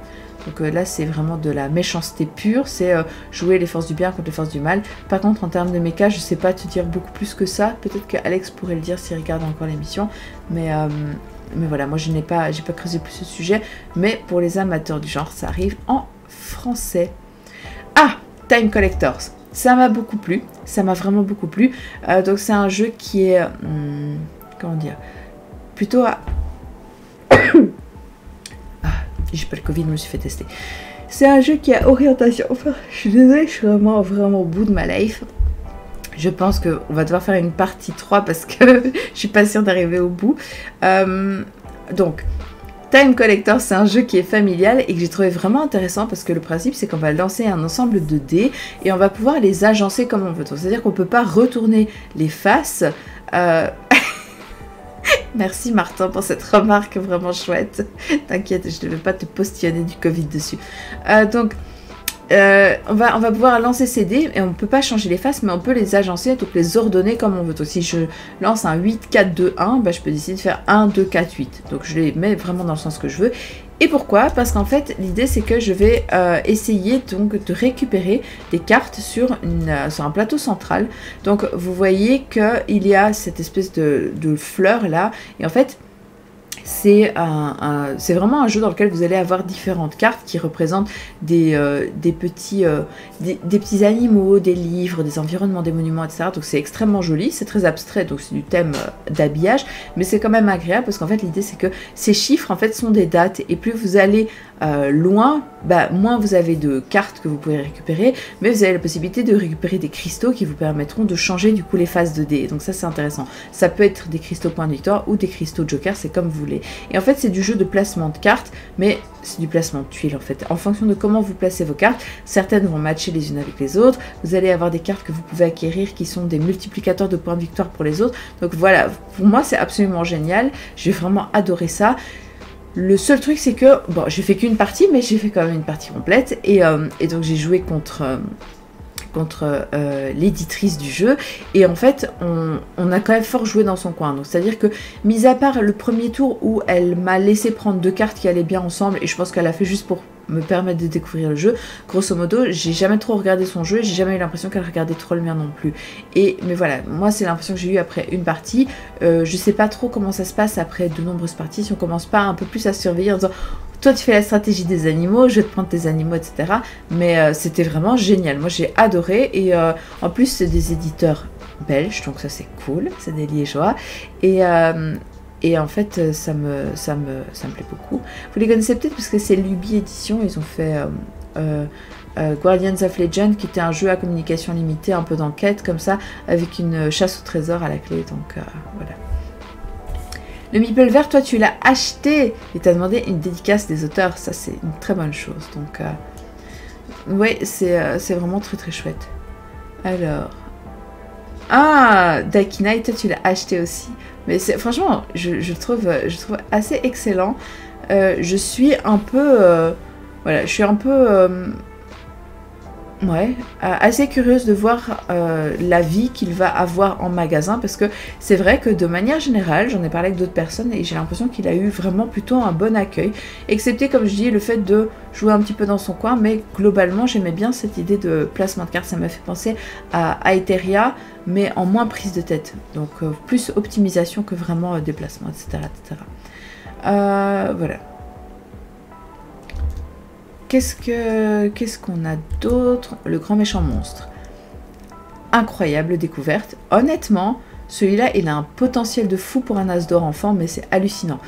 Donc là, c'est vraiment de la méchanceté pure, c'est jouer les forces du bien contre les forces du mal. Par contre, en termes de méca, je sais pas te dire beaucoup plus que ça. Peut-être que Alex pourrait le dire s'il regarde encore l'émission. Mais voilà, moi, je n'ai pas creusé plus ce sujet. Mais pour les amateurs du genre, ça arrive en français. Ah, Time Collectors. Ça m'a beaucoup plu. Ça m'a vraiment beaucoup plu. Donc, c'est un jeu qui est... comment dire, plutôt à... j'ai pas le Covid, je me suis fait tester. C'est un jeu qui a orientation... Enfin, je suis désolée, je suis vraiment au bout de ma life. Je pense qu'on va devoir faire une partie 3 parce que je suis pas sûre d'arriver au bout. Donc, Time Collector, c'est un jeu qui est familial et que j'ai trouvé vraiment intéressant parce que le principe, c'est qu'on va lancer un ensemble de dés et on va pouvoir les agencer comme on veut. C'est-à-dire qu'on peut pas retourner les faces... Merci Martin pour cette remarque vraiment chouette. T'inquiète, je ne vais pas te postillonner du Covid dessus. Donc, on va pouvoir lancer ces dés et on ne peut pas changer les faces, mais on peut les agencer, donc les ordonner comme on veut. Donc, si je lance un 8, 4, 2, 1, bah, je peux décider de faire 1, 2, 4, 8. Donc, je les mets vraiment dans le sens que je veux. Et pourquoi? Parce qu'en fait, l'idée, c'est que je vais essayer donc de récupérer des cartes sur un plateau central. Donc, vous voyez qu'il y a cette espèce de fleur là. Et en fait, c'est vraiment un jeu dans lequel vous allez avoir différentes cartes qui représentent des petits animaux, des livres, des environnements, des monuments, etc. Donc c'est extrêmement joli, c'est très abstrait, donc c'est du thème d'habillage, mais c'est quand même agréable parce qu'en fait l'idée c'est que ces chiffres en fait sont des dates et plus vous allez loin, bah, moins vous avez de cartes que vous pouvez récupérer, mais vous avez la possibilité de récupérer des cristaux qui vous permettront de changer du coup les phases de dés. Donc ça c'est intéressant. Ça peut être des cristaux points de victoire ou des cristaux joker, c'est comme vous voulez. Et en fait c'est du jeu de placement de cartes, mais c'est du placement de tuiles en fait. En fonction de comment vous placez vos cartes, certaines vont matcher les unes avec les autres. Vous allez avoir des cartes que vous pouvez acquérir qui sont des multiplicateurs de points de victoire pour les autres. Donc voilà, pour moi c'est absolument génial. J'ai vraiment adoré ça. Le seul truc, c'est que, bon, j'ai fait qu'une partie, mais j'ai fait quand même une partie complète. Et donc, j'ai joué contre l'éditrice du jeu. Et en fait, on a quand même fort joué dans son coin. Donc, c'est-à-dire que, mis à part le premier tour où elle m'a laissé prendre 2 cartes qui allaient bien ensemble, et je pense qu'elle a fait juste pour me permettre de découvrir le jeu, grosso modo, j'ai jamais trop regardé son jeu, j'ai jamais eu l'impression qu'elle regardait trop le mien non plus. Mais voilà, moi c'est l'impression que j'ai eu après une partie. Je sais pas trop comment ça se passe après de nombreuses parties, si on commence pas un peu plus à surveiller en disant toi tu fais la stratégie des animaux, je vais te prendre tes animaux, etc. Mais c'était vraiment génial, moi j'ai adoré, et en plus c'est des éditeurs belges, donc ça c'est cool, c'est des liégeois, et en fait, ça me plaît beaucoup. Vous les connaissez peut-être parce que c'est Luby Édition. Ils ont fait Guardians of Legend, qui était un jeu à communication limitée, un peu d'enquête comme ça, avec une chasse au trésor à la clé. Donc voilà. Le Meeple vert, toi tu l'as acheté et t'as demandé une dédicace des auteurs. Ça c'est une très bonne chose. Donc ouais, c'est vraiment très très chouette. Alors... Ah, Daki Knight, toi tu l'as acheté aussi. Mais franchement, je trouve assez excellent. Je suis un peu... voilà, je suis un peu... ouais, assez curieuse de voir la vie qu'il va avoir en magasin, parce que c'est vrai que de manière générale, j'en ai parlé avec d'autres personnes et j'ai l'impression qu'il a eu vraiment plutôt un bon accueil, excepté comme je dis le fait de jouer un petit peu dans son coin, mais globalement j'aimais bien cette idée de placement de cartes. Ça m'a fait penser à Eteria, mais en moins prise de tête, donc plus optimisation que vraiment déplacement, etc. etc. Voilà. Qu'est-ce qu'on a d'autre? Le grand méchant monstre. Incroyable découverte. Honnêtement, celui-là, il a un potentiel de fou pour un as d'or enfant, mais c'est hallucinant.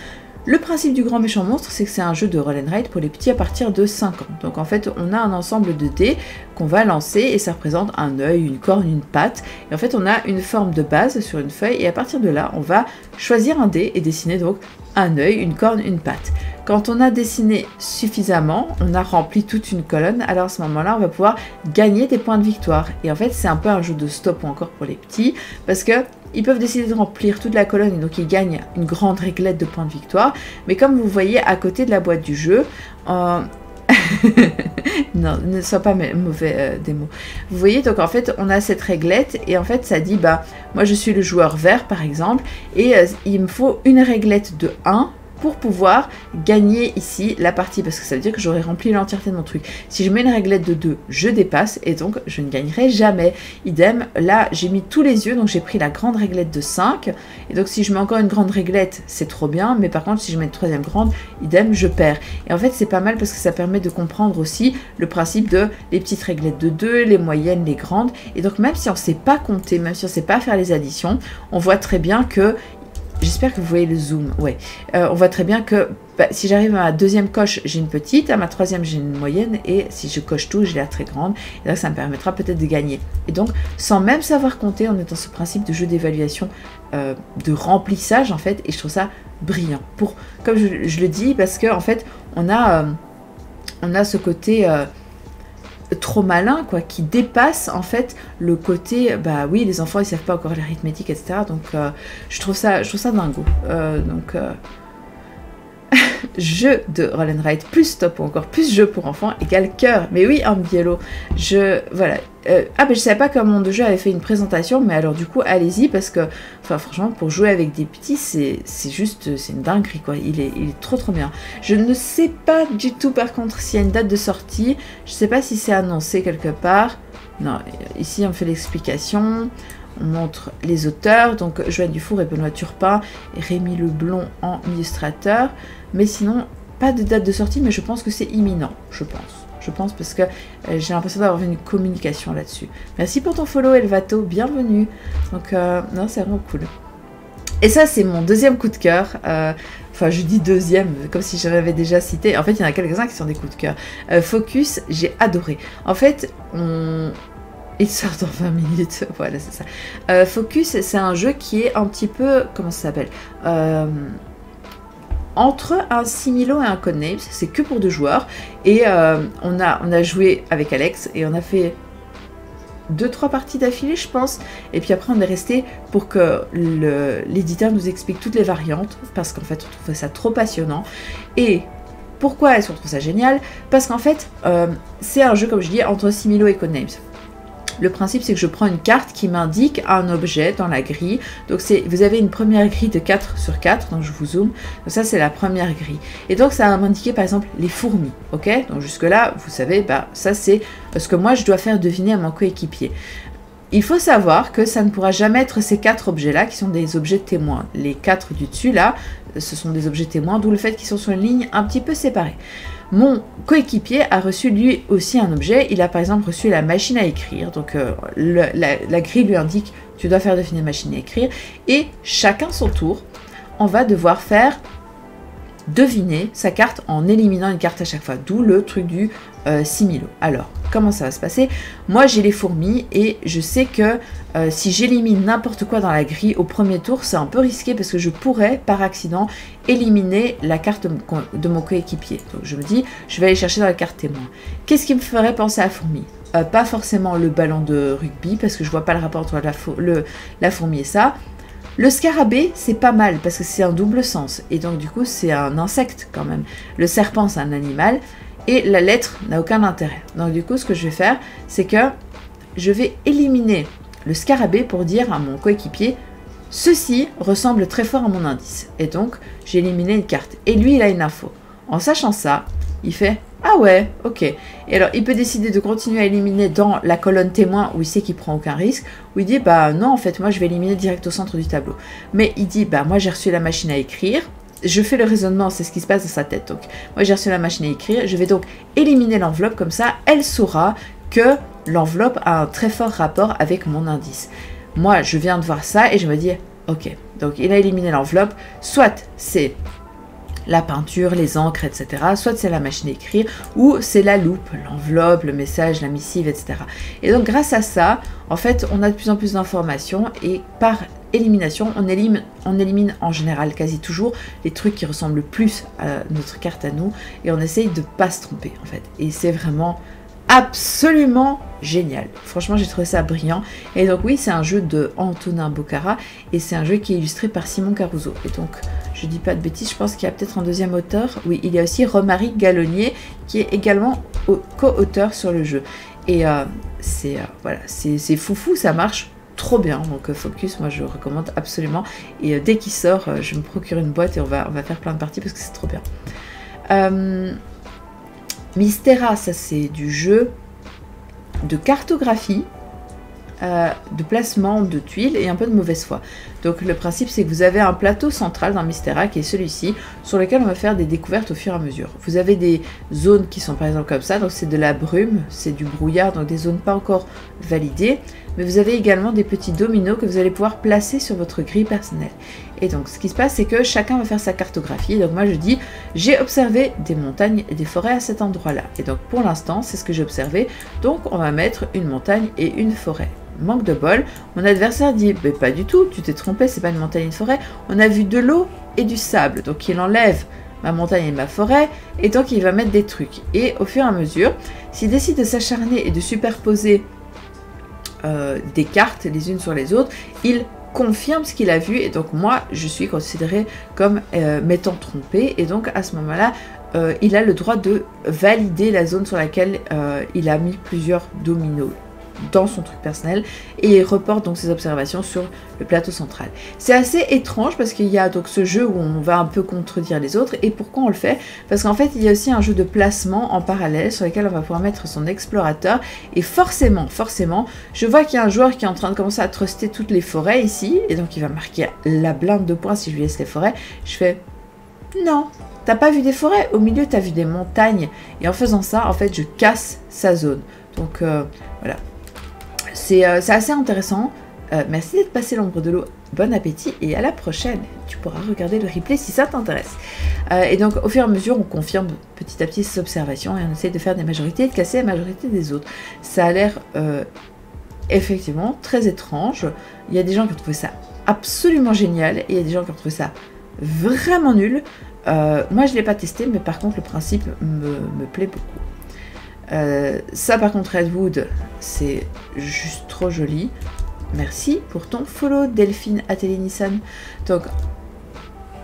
Le principe du grand méchant monstre, c'est que c'est un jeu de roll and write pour les petits à partir de 5 ans. Donc en fait, on a un ensemble de dés qu'on va lancer et ça représente un œil, une corne, une patte. Et en fait, on a une forme de base sur une feuille et à partir de là, on va choisir un dé et dessiner donc un œil, une corne, une patte. Quand on a dessiné suffisamment, on a rempli toute une colonne, alors à ce moment-là, on va pouvoir gagner des points de victoire. Et en fait, c'est un peu un jeu de stop encore pour les petits, parce que ils peuvent décider de remplir toute la colonne et donc ils gagnent une grande réglette de points de victoire. Mais comme vous voyez à côté de la boîte du jeu, non, ne sois pas mauvais des mots. Vous voyez, donc en fait, on a cette réglette et en fait, ça dit, bah, moi je suis le joueur vert par exemple, et il me faut une réglette de 1 pour pouvoir gagner ici la partie, parce que ça veut dire que j'aurai rempli l'entièreté de mon truc. Si je mets une réglette de 2, je dépasse, et donc je ne gagnerai jamais. Idem, là j'ai mis tous les yeux, donc j'ai pris la grande réglette de 5, et donc si je mets encore une grande réglette, c'est trop bien, mais par contre si je mets une troisième grande, idem, je perds. Et en fait c'est pas mal parce que ça permet de comprendre aussi le principe de les petites réglettes de 2, les moyennes, les grandes, et donc même si on ne sait pas compter, même si on ne sait pas faire les additions, on voit très bien que, j'espère que vous voyez le zoom, ouais, on voit très bien que si j'arrive à ma deuxième coche, j'ai une petite, à ma troisième, j'ai une moyenne, et si je coche tout, j'ai la très grande, et là, ça me permettra peut-être de gagner. Et donc, sans même savoir compter, on est dans ce principe de jeu d'évaluation, de remplissage, en fait, et je trouve ça brillant. Comme je le dis, parce que en fait, on a ce côté trop malin, quoi, qui dépasse en fait le côté, bah oui, les enfants ils savent pas encore l'arithmétique, etc. Donc je trouve ça dingo. Jeu de roll and write plus stop ou encore plus jeu pour enfants égale cœur. Mais oui, en biello, voilà. Ah ben je savais pas que mon de jeu avait fait une présentation, mais alors du coup allez-y parce que, enfin franchement pour jouer avec des petits c'est une dinguerie quoi. Il est trop bien. Je ne sais pas du tout par contre s'il y a une date de sortie. Je sais pas si c'est annoncé quelque part. Non, ici on fait l'explication. On montre les auteurs, donc Joanne Dufour et Benoît Turpin et Rémi Leblond en illustrateur. Mais sinon, pas de date de sortie, mais je pense que c'est imminent, je pense parce que j'ai l'impression d'avoir une communication là-dessus. Merci pour ton follow Elvato, bienvenue. Donc non, c'est vraiment cool. Et ça, c'est mon deuxième coup de cœur. Enfin, je dis deuxième, comme si j'en avais déjà cité. En fait, il y en a quelques-uns qui sont des coups de cœur. Focus, j'ai adoré. En fait, il sort dans 20 minutes, voilà, c'est ça. Focus, c'est un jeu qui est un petit peu, comment ça s'appelle, entre un Similo et un Codenames, c'est que pour 2 joueurs. Et on a joué avec Alex et on a fait 2-3 parties d'affilée, je pense. Et puis après, on est resté pour que l'éditeur nous explique toutes les variantes, parce qu'en fait, on trouvait ça trop passionnant. Et pourquoi est-ce qu'on trouve ça génial? Parce qu'en fait, c'est un jeu, comme je dis, entre Similo et Codenames. Le principe, c'est que je prends une carte qui m'indique un objet dans la grille. Donc, vous avez une première grille de 4 sur 4. Donc, je vous zoome. Donc, ça, c'est la première grille. Et donc, ça va m'indiquer, par exemple, les fourmis. OK? Donc, jusque-là, vous savez, bah, ça, c'est ce que moi, je dois faire deviner à mon coéquipier. Il faut savoir que ça ne pourra jamais être ces 4 objets-là qui sont des objets témoins. Les 4 du dessus, là, ce sont des objets témoins, d'où le fait qu'ils sont sur une ligne un petit peu séparée. Mon coéquipier a reçu lui aussi un objet. Il a par exemple reçu la machine à écrire. Donc la grille lui indique tu dois faire deviner machine à écrire. Et chacun son tour, on va devoir faire deviner sa carte en éliminant une carte à chaque fois. D'où le truc du similo. Alors, comment ça va se passer? Moi, j'ai les fourmis et je sais que si j'élimine n'importe quoi dans la grille au premier tour, c'est un peu risqué parce que je pourrais, par accident, éliminer la carte de mon coéquipier. Donc, je me dis, je vais aller chercher dans la carte témoin. Qu'est-ce qui me ferait penser à la fourmi? Pas forcément le ballon de rugby parce que je vois pas le rapport entre la fourmi et ça. Le scarabée, c'est pas mal parce que c'est un double sens. Et donc, du coup, c'est un insecte quand même. Le serpent, c'est un animal. Et la lettre n'a aucun intérêt. Donc, du coup, ce que je vais faire, c'est que je vais éliminer le scarabée pour dire à mon coéquipier « Ceci ressemble très fort à mon indice. » Et donc, j'ai éliminé une carte. Et lui, il a une info. En sachant ça, il fait « Ah ouais, ok. » Et alors, il peut décider de continuer à éliminer dans la colonne témoin où il sait qu'il prend aucun risque, où il dit « Bah non, en fait, moi, je vais éliminer direct au centre du tableau. » Mais il dit « Bah moi, j'ai reçu la machine à écrire. » Je fais le raisonnement, c'est ce qui se passe dans sa tête. Donc, moi, j'ai reçu la machine à écrire. Je vais donc éliminer l'enveloppe. Comme ça, elle saura que l'enveloppe a un très fort rapport avec mon indice. Moi, je viens de voir ça et je me dis « Ok. » Donc, il a éliminé l'enveloppe. Soit c'est la peinture, les encres, etc. Soit c'est la machine à écrire, ou c'est la loupe, l'enveloppe, le message, la missive, etc. Et donc, grâce à ça, en fait, on a de plus en plus d'informations et par élimination, on élimine en général quasi toujours les trucs qui ressemblent le plus à notre carte à nous et on essaye de ne pas se tromper, en fait. Et c'est vraiment absolument génial. Franchement, j'ai trouvé ça brillant. Et donc oui, c'est un jeu de Antonin Bocara et c'est un jeu qui est illustré par Simon Caruso. Et donc, je dis pas de bêtises, je pense qu'il y a peut-être un deuxième auteur. Oui, il y a aussi Romaric Gallonnier qui est également co-auteur sur le jeu. Et voilà, c'est foufou, ça marche trop bien. Donc Focus, moi je recommande absolument. Et dès qu'il sort, je me procure une boîte et on va faire plein de parties parce que c'est trop bien. Mystera, ça c'est du jeu de cartographie, de placement de tuiles et un peu de mauvaise foi. Donc le principe c'est que vous avez un plateau central dans Mystera qui est celui-ci, sur lequel on va faire des découvertes au fur et à mesure. Vous avez des zones qui sont par exemple comme ça, donc c'est de la brume, c'est du brouillard, donc des zones pas encore validées, mais vous avez également des petits dominos que vous allez pouvoir placer sur votre grille personnelle. Et donc ce qui se passe c'est que chacun va faire sa cartographie, donc moi je dis j'ai observé des montagnes et des forêts à cet endroit là, et donc pour l'instant c'est ce que j'ai observé, donc on va mettre une montagne et une forêt. Manque de bol, mon adversaire dit mais pas du tout, tu t'es trompé, c'est pas une montagne et une forêt, on a vu de l'eau et du sable, donc il enlève ma montagne et ma forêt, et donc il va mettre des trucs. Et au fur et à mesure, s'il décide de s'acharner et de superposer des cartes les unes sur les autres, il confirme ce qu'il a vu, et donc moi je suis considérée comme m'étant trompée, et donc à ce moment-là il a le droit de valider la zone sur laquelle il a mis plusieurs dominos dans son truc personnel, et il reporte donc ses observations sur le plateau central. C'est assez étrange parce qu'il y a donc ce jeu où on va un peu contredire les autres. Et pourquoi on le fait? Parce qu'en fait il y a aussi un jeu de placement en parallèle sur lequel on va pouvoir mettre son explorateur, et forcément je vois qu'il y a un joueur qui est en train de commencer à truster toutes les forêts ici, et donc il va marquer la blinde de points si je lui laisse les forêts. Je fais non, t'as pas vu des forêts, au milieu t'as vu des montagnes, et en faisant ça en fait je casse sa zone. Donc voilà, c'est assez intéressant. Merci d'être passé l'ombre de l'eau, bon appétit et à la prochaine. Tu pourras regarder le replay si ça t'intéresse. Et donc au fur et à mesure on confirme petit à petit ces observations et on essaie de faire des majorités et de casser la majorité des autres. Ça a l'air effectivement très étrange. Il y a des gens qui ont trouvé ça absolument génial et il y a des gens qui ont trouvé ça vraiment nul. Moi je ne l'ai pas testé, mais par contre le principe me plaît beaucoup. Ça par contre Redwood, c'est juste trop joli. Merci pour ton follow Delphine Atelier Nissan. Donc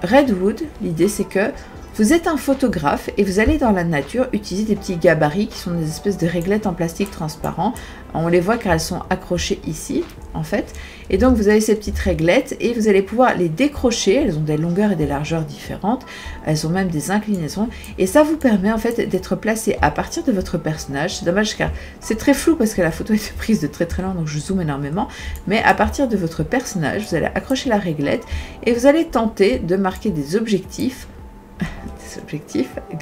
Redwood, l'idée c'est que vous êtes un photographe et vous allez dans la nature utiliser des petits gabarits qui sont des espèces de réglettes en plastique transparent. On les voit car elles sont accrochées ici en fait. Et donc vous avez ces petites réglettes et vous allez pouvoir les décrocher. Elles ont des longueurs et des largeurs différentes. Elles ont même des inclinaisons. Et ça vous permet en fait d'être placé à partir de votre personnage. C'est dommage car c'est très flou parce que la photo est prise de très très loin, donc je zoome énormément. Mais à partir de votre personnage, vous allez accrocher la réglette et vous allez tenter de marquer des objectifs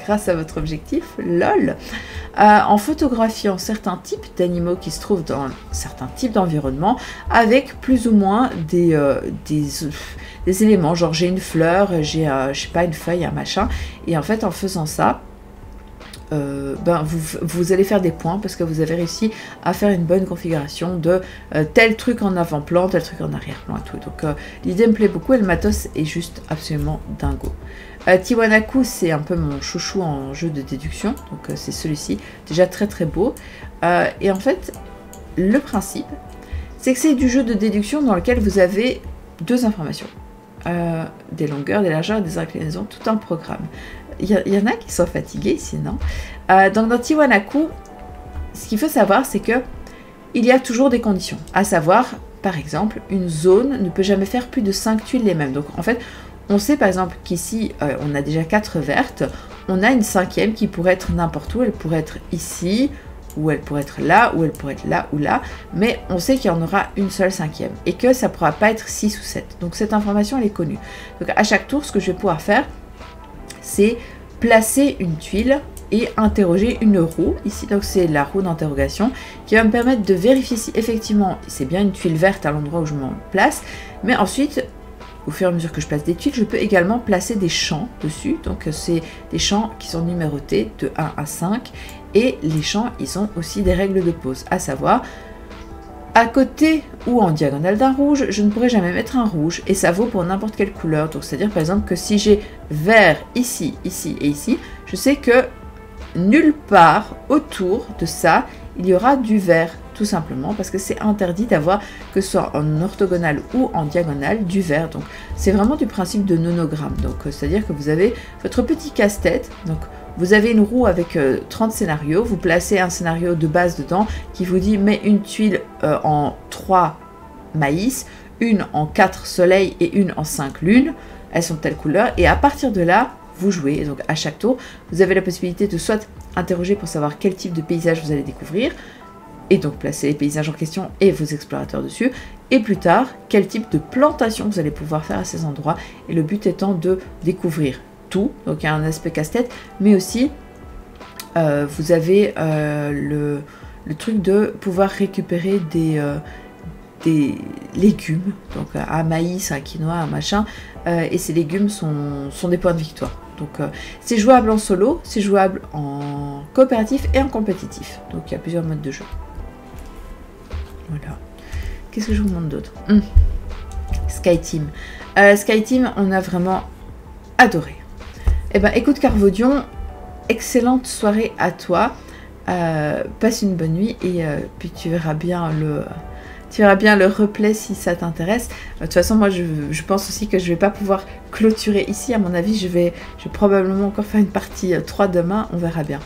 grâce à votre objectif, lol, en photographiant certains types d'animaux qui se trouvent dans certains types d'environnements avec plus ou moins des éléments, genre j'ai une fleur, j'ai je sais pas, une feuille, un machin, et en fait en faisant ça, vous allez faire des points parce que vous avez réussi à faire une bonne configuration de tel truc en avant-plan, tel truc en arrière-plan et tout. Donc l'idée me plaît beaucoup et le matos est juste absolument dingo. Tiwanaku, c'est un peu mon chouchou en jeu de déduction, donc c'est celui-ci, déjà très très beau. Et en fait, le principe, c'est que c'est du jeu de déduction dans lequel vous avez deux informations. Des longueurs, des largeurs, des inclinaisons, tout un programme. Il y en a qui sont fatigués ici, non? Donc dans Tiwanaku, ce qu'il faut savoir, c'est que il y a toujours des conditions. À savoir, par exemple, une zone ne peut jamais faire plus de 5 tuiles les mêmes. Donc en fait, on sait par exemple qu'ici, on a déjà 4 vertes. On a une 5e qui pourrait être n'importe où. Elle pourrait être ici, ou elle pourrait être là, ou elle pourrait être là ou là. Mais on sait qu'il y en aura une seule 5e. Et que ça ne pourra pas être 6 ou 7. Donc cette information, elle est connue. Donc à chaque tour, ce que je vais pouvoir faire, c'est placer une tuile et interroger une roue. Ici, donc c'est la roue d'interrogation qui va me permettre de vérifier si effectivement c'est bien une tuile verte à l'endroit où je m'en place. Mais ensuite, au fur et à mesure que je place des tuiles, je peux également placer des champs dessus. Donc c'est des champs qui sont numérotés de 1 à 5. Et les champs, ils ont aussi des règles de pose, à savoir, à côté ou en diagonale d'un rouge, je ne pourrai jamais mettre un rouge, et ça vaut pour n'importe quelle couleur. Donc c'est-à-dire par exemple que si j'ai vert ici, ici et ici, je sais que nulle part autour de ça, il y aura du vert, tout simplement parce que c'est interdit d'avoir, que ce soit en orthogonale ou en diagonale, du vert. Donc c'est vraiment du principe de nonogramme. Donc c'est-à-dire que vous avez votre petit casse-tête, donc vous avez une roue avec 30 scénarios, vous placez un scénario de base dedans qui vous dit mets une tuile en 3 maïs, une en 4 soleils et une en 5 lunes. Elles sont de telle couleur et à partir de là, vous jouez. Et donc à chaque tour, vous avez la possibilité de soit interroger pour savoir quel type de paysage vous allez découvrir et donc placer les paysages en question et vos explorateurs dessus. Et plus tard, quel type de plantation vous allez pouvoir faire à ces endroits. Et le but étant de découvrir tout. Donc il y a un aspect casse-tête, mais aussi vous avez le truc de pouvoir récupérer des légumes, donc un maïs, un quinoa, un machin, et ces légumes sont des points de victoire. Donc c'est jouable en solo, c'est jouable en coopératif et en compétitif. Donc il y a plusieurs modes de jeu. Voilà. Qu'est-ce que je vous montre d'autre? Skyteam. Skyteam, on a vraiment adoré. Eh ben écoute Carvaudion, excellente soirée à toi. Passe une bonne nuit et puis tu verras bien le replay si ça t'intéresse. De toute façon, moi je pense aussi que je vais pas pouvoir clôturer ici. À mon avis, je vais probablement encore faire une partie 3 demain. On verra bien.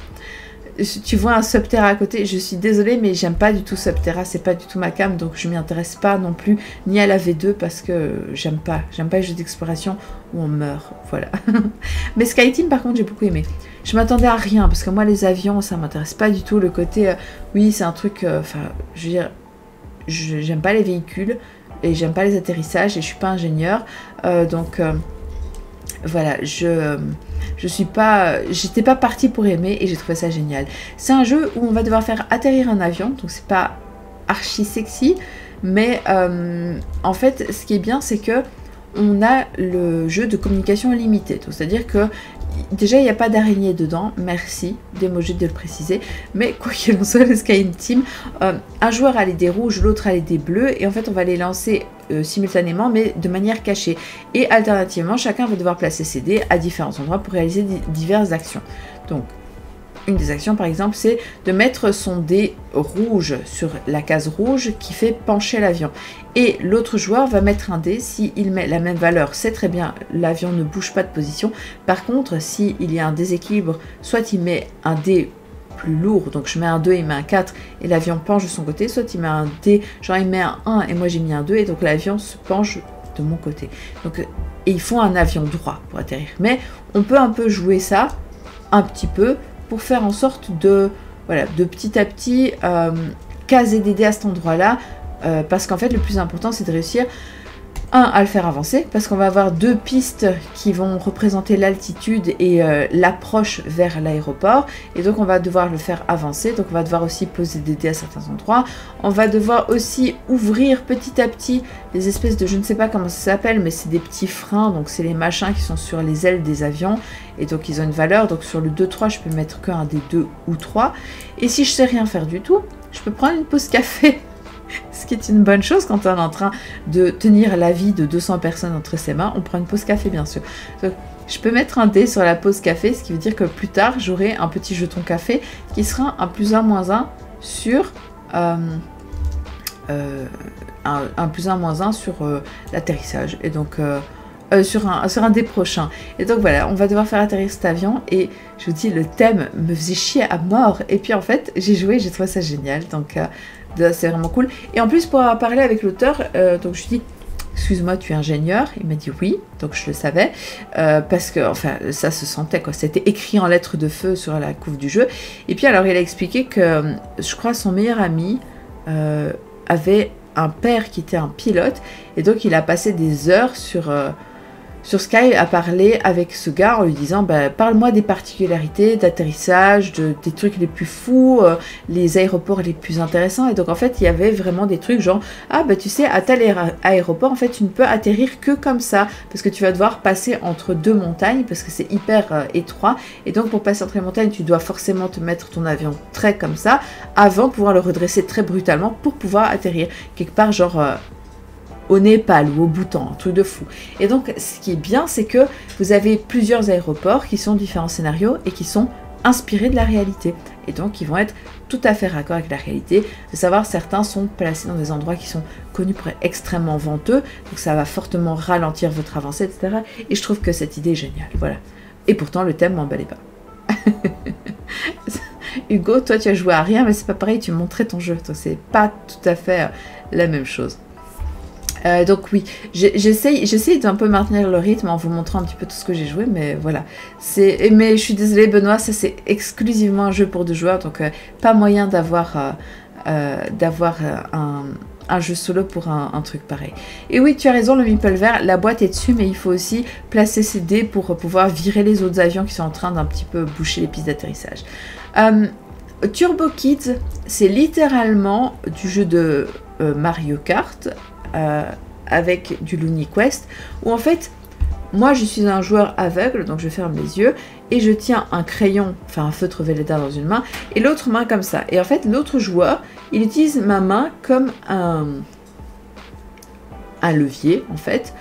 Tu vois un Subterra à côté, je suis désolée, mais j'aime pas du tout Subterra, c'est pas du tout ma cam, donc je m'y intéresse pas non plus, ni à la V2 parce que j'aime pas les jeux d'exploration où on meurt, voilà. Mais Skyteam par contre j'ai beaucoup aimé. Je m'attendais à rien parce que moi les avions ça m'intéresse pas du tout, le côté oui c'est un truc, enfin je veux dire, j'aime pas les véhicules et j'aime pas les atterrissages et je suis pas ingénieur, donc voilà, j'étais pas partie pour aimer et j'ai trouvé ça génial. C'est un jeu où on va devoir faire atterrir un avion, donc c'est pas archi sexy, mais en fait ce qui est bien c'est que on a le jeu de communication limitée, c'est-à-dire que déjà il n'y a pas d'araignée dedans, merci d'emoji de le préciser, mais quoi qu'il en soit le Skyteam, un joueur a les dés rouges, l'autre a les dés bleus et en fait on va les lancer simultanément mais de manière cachée et alternativement chacun va devoir placer ses dés à différents endroits pour réaliser diverses actions. Donc une des actions par exemple c'est de mettre son dé rouge sur la case rouge qui fait pencher l'avion et l'autre joueur va mettre un dé, s'il met la même valeur c'est très bien, l'avion ne bouge pas de position. Par contre s'il y a un déséquilibre, soit il met un dé plus lourd, donc je mets un 2, il met un 4 et l'avion penche de son côté, soit il met un dé, genre il met un 1 et moi j'ai mis un 2 et donc l'avion se penche de mon côté. Donc, et il faut un avion droit pour atterrir. Mais on peut un peu jouer ça, un petit peu, pour faire en sorte de, voilà, de petit à petit caser des dés à cet endroit-là, parce qu'en fait le plus important c'est de réussir à le faire avancer, parce qu'on va avoir deux pistes qui vont représenter l'altitude et l'approche vers l'aéroport, et donc on va devoir le faire avancer, donc on va devoir aussi poser des dés à certains endroits, on va devoir aussi ouvrir petit à petit des espèces de, je ne sais pas comment ça s'appelle, mais c'est des petits freins, donc c'est les machins qui sont sur les ailes des avions, et donc ils ont une valeur, donc sur le 2-3 je peux mettre qu'un des 2 ou 3, et si je sais rien faire du tout, je peux prendre une pause café. Ce qui est une bonne chose quand on est en train de tenir la vie de 200 personnes entre ses mains. On prend une pause café bien sûr. Donc, je peux mettre un dé sur la pause café, ce qui veut dire que plus tard j'aurai un petit jeton café qui sera un +1 -1 sur un +1 -1 sur l'atterrissage. Et donc sur un dé prochain. Et donc voilà, on va devoir faire atterrir cet avion et je vous dis le thème me faisait chier à mort. Et puis en fait j'ai joué, j'ai trouvé ça génial. Donc c'est vraiment cool. Et en plus, pour avoir parlé avec l'auteur, donc je lui dis, excuse-moi, tu es ingénieur? Il m'a dit oui, donc je le savais, parce que, enfin, ça se sentait, quoi. C'était écrit en lettres de feu sur la couve du jeu. Et puis alors, il a expliqué que, je crois, son meilleur ami avait un père qui était un pilote, et donc il a passé des heures sur Skype à parler avec ce gars en lui disant bah, parle-moi des particularités d'atterrissage, des trucs les plus fous, les aéroports les plus intéressants. Et donc en fait il y avait vraiment des trucs genre ah bah tu sais à tel aéroport en fait tu ne peux atterrir que comme ça parce que tu vas devoir passer entre deux montagnes parce que c'est hyper étroit et donc pour passer entre les montagnes tu dois forcément te mettre ton avion très comme ça avant de pouvoir le redresser très brutalement pour pouvoir atterrir quelque part genre au Népal ou au Bhoutan, un truc de fou. Et donc, ce qui est bien, c'est que vous avez plusieurs aéroports qui sont différents scénarios et qui sont inspirés de la réalité. Et donc, ils vont être tout à fait raccord avec la réalité. De savoir, certains sont placés dans des endroits qui sont connus pour être extrêmement venteux, donc ça va fortement ralentir votre avancée, etc. Et je trouve que cette idée est géniale. Voilà. Et pourtant, le thème m'emballait pas. Hugo, toi, tu as joué à rien, mais c'est pas pareil, tu montrais ton jeu. Donc, c'est pas tout à fait la même chose. Donc oui, j'essaye d'un peu maintenir le rythme en vous montrant un petit peu tout ce que j'ai joué, mais voilà. Mais je suis désolée Benoît, ça c'est exclusivement un jeu pour 2 joueurs, donc pas moyen d'avoir un jeu solo pour un truc pareil. Et oui, tu as raison, le meeple vert, la boîte est dessus, mais il faut aussi placer ses dés pour pouvoir virer les autres avions qui sont en train d'un petit peu boucher les pistes d'atterrissage. Turbo Kids, c'est littéralement du jeu de Mario Kart, avec du Looney Quest, où en fait, moi je suis un joueur aveugle, donc je ferme les yeux, et je tiens un crayon, enfin un feutre Velleda dans une main, et l'autre main comme ça. Et en fait, l'autre joueur, il utilise ma main comme un levier, en fait,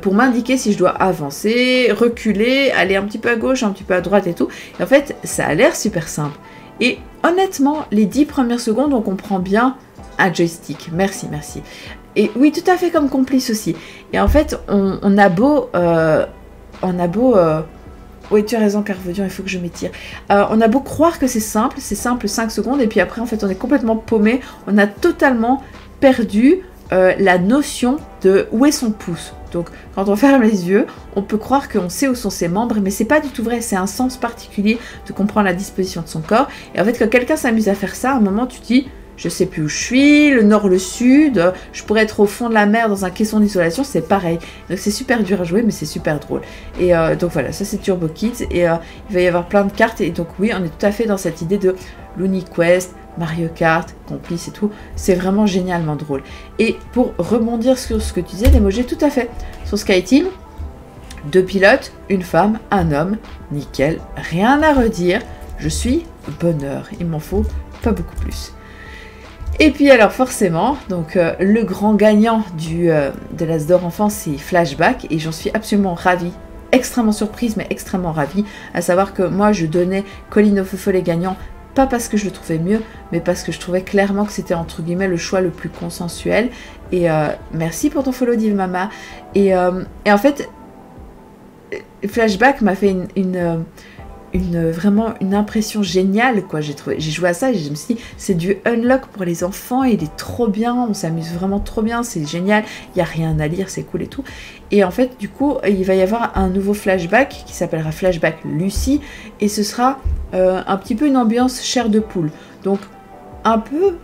pour m'indiquer si je dois avancer, reculer, aller un petit peu à gauche, un petit peu à droite et tout. Et en fait, ça a l'air super simple. Et honnêtement, les 10 premières secondes, on comprend bien un joystick. Merci, merci. Et oui, tout à fait comme Complice aussi. Et en fait, on a beau... Oui, tu as raison, Carvedion, il faut que je m'étire. On a beau croire que c'est simple 5 secondes, et puis après, en fait, on est complètement paumé. On a totalement perdu la notion de où est son pouce. Donc, quand on ferme les yeux, on peut croire qu'on sait où sont ses membres, mais c'est pas du tout vrai. C'est un sens particulier de comprendre la disposition de son corps. Et en fait, quand quelqu'un s'amuse à faire ça, à un moment, tu te dis... Je sais plus où je suis, le nord, le sud, je pourrais être au fond de la mer dans un caisson d'isolation, c'est pareil. Donc c'est super dur à jouer, mais c'est super drôle. Et donc voilà, ça c'est Turbo Kids, et il va y avoir plein de cartes, et donc oui, on est tout à fait dans cette idée de Looney Quest, Mario Kart, Complice et tout. C'est vraiment génialement drôle. Et pour rebondir sur ce que tu disais, Lemogé, tout à fait. Sur SkyTeam, 2 pilotes, une femme, un homme, nickel, rien à redire. Je suis bonheur, il m'en faut pas beaucoup plus. Et puis alors forcément, donc le grand gagnant de l'As d'Or enfant, c'est Flashback, et j'en suis absolument ravie, extrêmement surprise, mais extrêmement ravie, à savoir que moi je donnais Colin O'Foley gagnant, pas parce que je le trouvais mieux, mais parce que je trouvais clairement que c'était entre guillemets le choix le plus consensuel. Et merci pour ton follow, Div Mama. Et en fait, Flashback m'a fait vraiment une impression géniale, quoi. J'ai joué à ça et je me suis dit, c'est du unlock pour les enfants, il est trop bien, on s'amuse vraiment trop bien, c'est génial, il n'y a rien à lire, c'est cool et tout. Et en fait, du coup, il va y avoir un nouveau Flashback qui s'appellera Flashback Lucy, et ce sera un petit peu une ambiance chair de poule. Donc, un peu,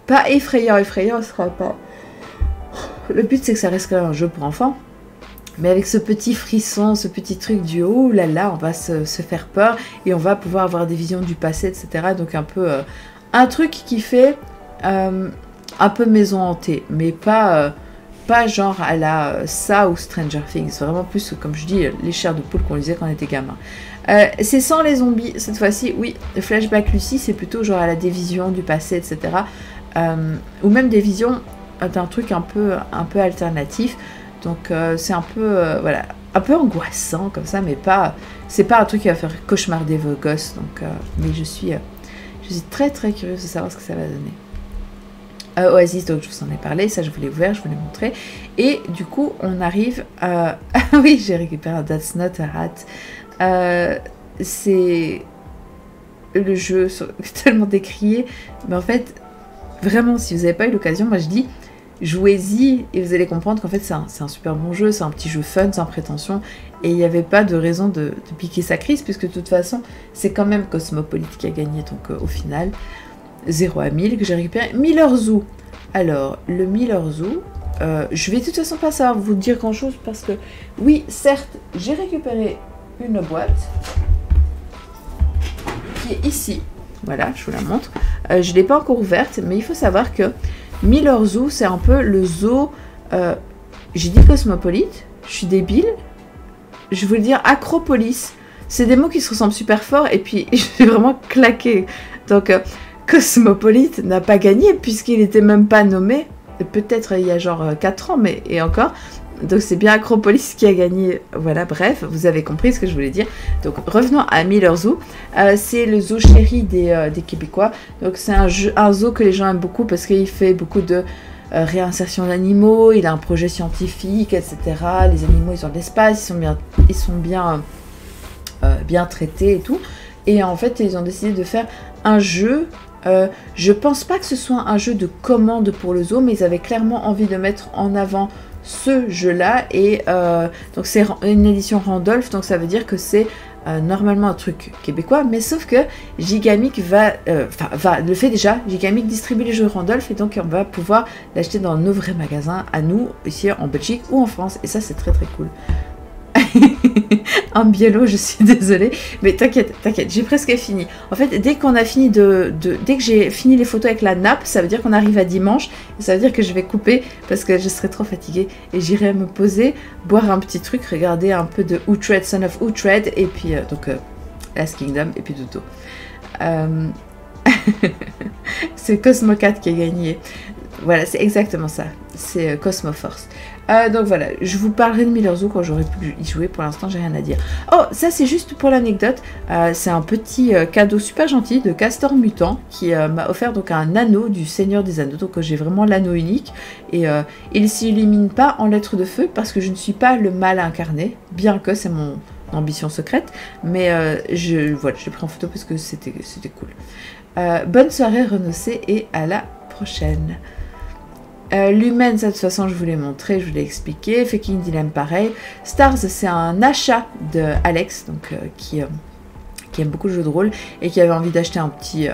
pas effrayant, ce sera pas... Le but, c'est que ça reste quand même un jeu pour enfants. Mais avec ce petit frisson, ce petit truc du oh là là, on va se faire peur et on va pouvoir avoir des visions du passé, etc. Donc un peu un truc qui fait un peu maison hantée, mais pas genre à la ça ou Stranger Things. Vraiment plus, comme je dis, les chairs de poule qu'on lisait quand on était gamin. C'est sans les zombies cette fois-ci. Oui, le Flashback Lucy, c'est plutôt genre à la dévision du passé, etc. Ou même des visions d'un truc un peu alternatif. Donc c'est un peu voilà, un peu angoissant comme ça, mais pas, c'est pas un truc qui va faire cauchemarder vos gosses. Donc mais je suis très très curieuse de savoir ce que ça va donner. Oasis, donc je vous en ai parlé, ça je vous l'ai ouvert, je vous l'ai montré. Et du coup on arrive à... Ah oui, j'ai récupéré un That's Not a Hat. C'est le jeu tellement décrié, mais en fait vraiment si vous n'avez pas eu l'occasion, moi je dis jouez-y et vous allez comprendre qu'en fait c'est un super bon jeu, c'est un petit jeu fun, sans prétention, et il n'y avait pas de raison de piquer sa crise, puisque de toute façon c'est quand même Cosmopolite qui a gagné, donc au final 0 à 1000 que j'ai récupéré. Miller Zoo, alors le Miller Zoo, je vais de toute façon pas savoir vous dire grand chose, parce que oui certes j'ai récupéré une boîte qui est ici, voilà je vous la montre, je ne l'ai pas encore ouverte, mais il faut savoir que Miller Zoo, c'est un peu le zoo... j'ai dit Cosmopolite, je suis débile. Je voulais dire Acropolis. C'est des mots qui se ressemblent super fort, et puis j'ai vraiment claqué. Donc, Cosmopolite n'a pas gagné, puisqu'il n'était même pas nommé. Peut-être il y a genre 4 ans, mais et encore. Donc c'est bien Acropolis qui a gagné. Voilà, bref, vous avez compris ce que je voulais dire. Donc revenons à Miller Zoo. C'est le zoo chéri des Québécois. Donc c'est un zoo que les gens aiment beaucoup parce qu'il fait beaucoup de réinsertion d'animaux. Il a un projet scientifique, etc. Les animaux, ils sont de l'espace, ils sont bien traités et tout. Et en fait, ils ont décidé de faire un jeu Je pense pas que ce soit un jeu de commande pour le zoo, mais ils avaient clairement envie de mettre en avant ce jeu-là. Et donc c'est une édition Randolph, donc ça veut dire que c'est normalement un truc québécois, mais sauf que Gigamic le fait déjà. Gigamic distribue les jeux Randolph et donc on va pouvoir l'acheter dans nos vrais magasins à nous, ici en Belgique ou en France. Et ça c'est très très cool. Un biello, je suis désolée, mais t'inquiète, j'ai presque fini. En fait, dès qu'on a fini dès que j'ai fini les photos avec la nappe, ça veut dire qu'on arrive à dimanche, et ça veut dire que je vais couper parce que je serai trop fatiguée et j'irai me poser, boire un petit truc, regarder un peu de Uhtred, Son of Uhtred, et puis Last Kingdom, et puis Dodo. C'est Cosmo 4 qui a gagné. Voilà, c'est exactement ça. C'est Cosmo Force. Donc voilà, je vous parlerai de Miller Zoo quand j'aurai pu y jouer. Pour l'instant, j'ai rien à dire. Oh, ça c'est juste pour l'anecdote. C'est un petit cadeau super gentil de Castor Mutant qui m'a offert donc un anneau du Seigneur des Anneaux. Donc j'ai vraiment l'anneau unique. Et il ne s'illumine pas en lettres de feu parce que je ne suis pas le mal incarné. Bien que c'est mon ambition secrète. Mais voilà, je l'ai pris en photo parce que c'était cool. Bonne soirée Renocé et à la prochaine. Lumen, ça de toute façon je vous l'ai montré, je vous l'ai expliqué. Faking Dilemme pareil. Stars, c'est un achat de Alex, donc qui aime beaucoup le jeu de rôle et qui avait envie d'acheter un petit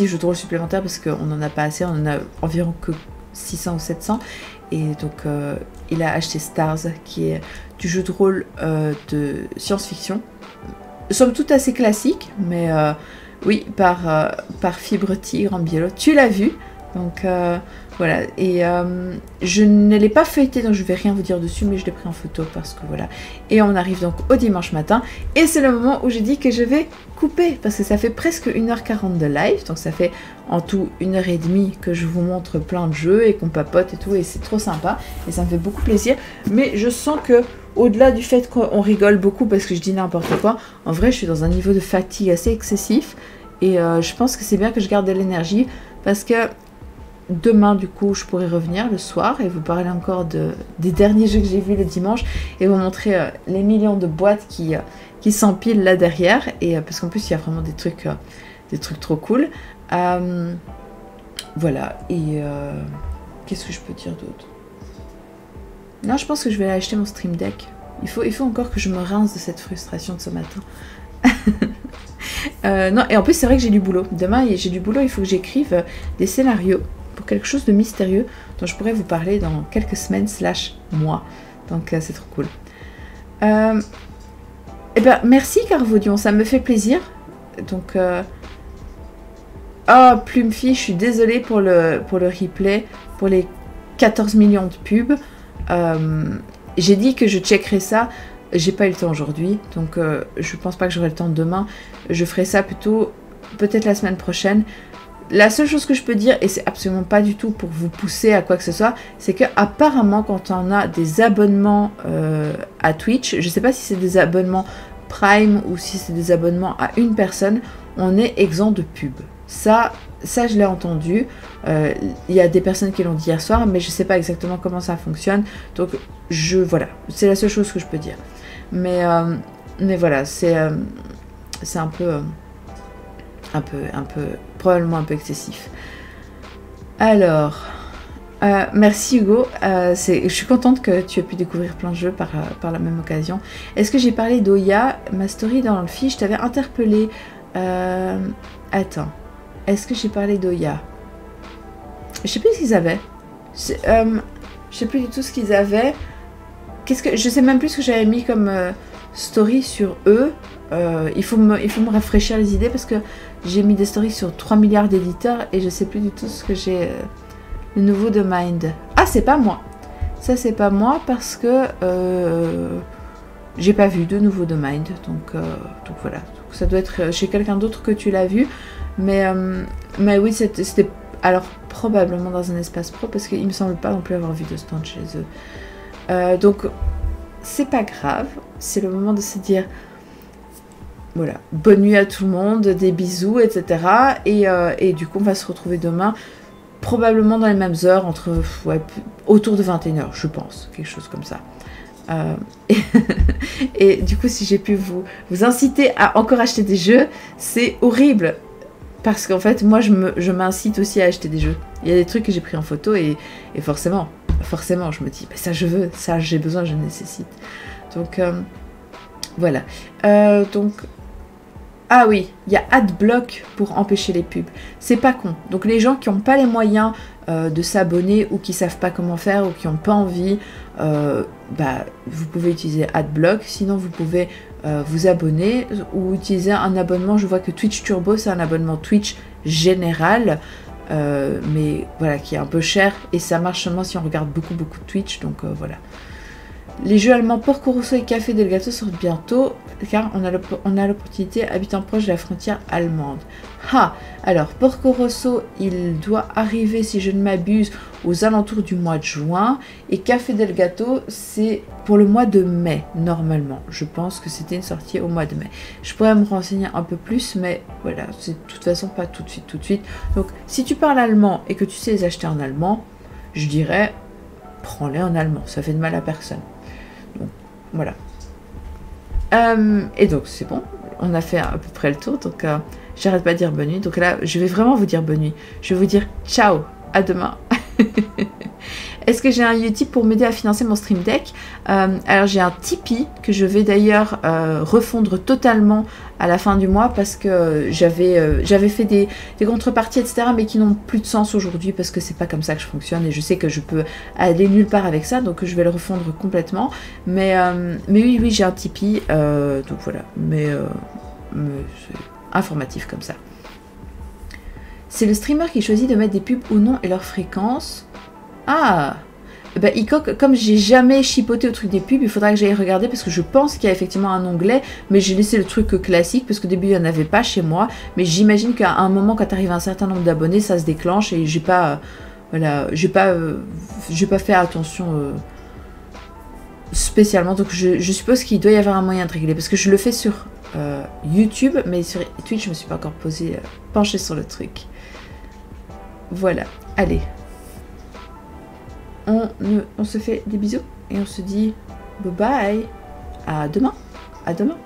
jeu de rôle supplémentaire parce qu'on n'en a pas assez, on en a environ que 600 ou 700. Et donc il a acheté Stars, qui est du jeu de rôle de science-fiction. Somme toute assez classique, mais oui, par Fibre Tigre en biello. Tu l'as vu, donc voilà. Et je ne l'ai pas feuilleté, donc je ne vais rien vous dire dessus, mais je l'ai pris en photo parce que voilà. Et on arrive donc au dimanche matin, et c'est le moment où j'ai dit que je vais couper, parce que ça fait presque 1h40 de live, donc ça fait en tout 1h30 que je vous montre plein de jeux et qu'on papote et tout, et c'est trop sympa, et ça me fait beaucoup plaisir. Mais je sens que, au-delà du fait qu'on rigole beaucoup parce que je dis n'importe quoi, en vrai je suis dans un niveau de fatigue assez excessif, et je pense que c'est bien que je garde de l'énergie, parce que demain, du coup, je pourrai revenir le soir et vous parler encore des derniers jeux que j'ai vus le dimanche et vous montrer les millions de boîtes qui s'empilent là derrière. Et parce qu'en plus, il y a vraiment des trucs trop cool. Voilà. Et qu'est-ce que je peux dire d'autre? Non, je pense que je vais aller acheter mon Stream Deck. Il faut encore que je me rince de cette frustration de ce matin. Non, et en plus, c'est vrai que j'ai du boulot. Demain, j'ai du boulot, il faut que j'écrive des scénarios pour quelque chose de mystérieux dont je pourrais vous parler dans quelques semaines / mois. Donc c'est trop cool. Eh ben merci Carvaudion, ça me fait plaisir. Donc oh Plumefi, je suis désolée pour le replay, pour les 14 millions de pubs. J'ai dit que je checkerais ça. J'ai pas eu le temps aujourd'hui, donc je pense pas que j'aurai le temps demain. Je ferai ça plutôt peut-être la semaine prochaine. La seule chose que je peux dire, et c'est absolument pas du tout pour vous pousser à quoi que ce soit, c'est que apparemment quand on a des abonnements à Twitch, je sais pas si c'est des abonnements Prime ou si c'est des abonnements à une personne, on est exempt de pub. Ça je l'ai entendu. Il y a des personnes qui l'ont dit hier soir, mais je sais pas exactement comment ça fonctionne. Donc voilà, c'est la seule chose que je peux dire. Mais voilà, c'est un peu probablement un peu excessif. Alors merci Hugo, je suis contente que tu aies pu découvrir plein de jeux par la même occasion. Est-ce que j'ai parlé d'Oya? Ma story dans le fiche t'avais interpellé. Attends, est-ce que j'ai parlé d'Oya? Je sais plus ce qu'ils avaient. Je sais plus du tout ce qu'ils avaient. Je sais même plus ce que j'avais mis comme story sur eux. Il faut me rafraîchir les idées parce que j'ai mis des stories sur 3 milliards d'éditeurs et je sais plus du tout ce que j'ai. Le nouveau de Mind. Ah, c'est pas moi. Ça, c'est pas moi parce que j'ai pas vu de nouveau de Mind. Donc voilà. Donc, ça doit être chez quelqu'un d'autre que tu l'as vu. Mais oui, c'était alors probablement dans un espace pro parce qu'il me semble pas non plus avoir vu de stand chez eux. Donc c'est pas grave. C'est le moment de se dire. Voilà, bonne nuit à tout le monde, des bisous, etc. Et du coup, on va se retrouver demain, probablement dans les mêmes heures, autour de 21h, je pense, quelque chose comme ça. Et du coup, si j'ai pu vous inciter à encore acheter des jeux, c'est horrible. parce qu'en fait, moi, je m'incite aussi à acheter des jeux. Il y a des trucs que j'ai pris en photo et forcément, je me dis, bah, ça je veux, ça j'ai besoin, je nécessite. Donc, voilà. Donc, ah oui, il y a Adblock pour empêcher les pubs. C'est pas con. Donc, les gens qui n'ont pas les moyens de s'abonner ou qui savent pas comment faire ou qui n'ont pas envie, bah, vous pouvez utiliser Adblock. Sinon, vous pouvez vous abonner ou utiliser un abonnement. Je vois que Twitch Turbo, c'est un abonnement Twitch général, mais voilà, qui est un peu cher et ça marche seulement si on regarde beaucoup de Twitch. Donc voilà. Les jeux allemands Porco Rosso et Café Del Gato sortent bientôt, car on a l'opportunité habitant proche de la frontière allemande. Ah, alors Porco Rosso, il doit arriver, si je ne m'abuse, aux alentours du mois de juin, et Café Del Gato, c'est pour le mois de mai, normalement. Je pense que c'était une sortie au mois de mai. Je pourrais me renseigner un peu plus, mais voilà, c'est de toute façon pas tout de suite. Donc, si tu parles allemand et que tu sais les acheter en allemand, je dirais, prends-les en allemand, ça fait de mal à personne. Donc, voilà. Et donc, c'est bon. On a fait à peu près le tour. Donc, j'arrête pas de dire bonne nuit. Donc là, je vais vraiment vous dire bonne nuit. Je vais vous dire ciao. À demain. Est-ce que j'ai un Utip pour m'aider à financer mon Stream Deck? Alors, j'ai un Tipeee que je vais d'ailleurs refondre totalement à la fin du mois parce que j'avais fait des contreparties, etc., mais qui n'ont plus de sens aujourd'hui parce que c'est pas comme ça que je fonctionne et je sais que je peux aller nulle part avec ça, donc je vais le refondre complètement. Mais oui, j'ai un Tipeee, donc voilà. Mais c'est informatif comme ça. C'est le streamer qui choisit de mettre des pubs ou non et leur fréquence. Ah, bah Icoc, comme j'ai jamais chipoté au truc des pubs, il faudra que j'aille regarder parce que je pense qu'il y a effectivement un onglet, mais j'ai laissé le truc classique parce qu'au début il n'y en avait pas chez moi. Mais j'imagine qu'à un moment, quand tu arrives à un certain nombre d'abonnés, ça se déclenche et j'ai pas, voilà, j'ai pas fait attention spécialement. Donc je suppose qu'il doit y avoir un moyen de régler parce que je le fais sur YouTube, mais sur Twitch, je me suis pas encore penchée sur le truc. Voilà, allez. On se fait des bisous et on se dit bye bye. À demain. À demain.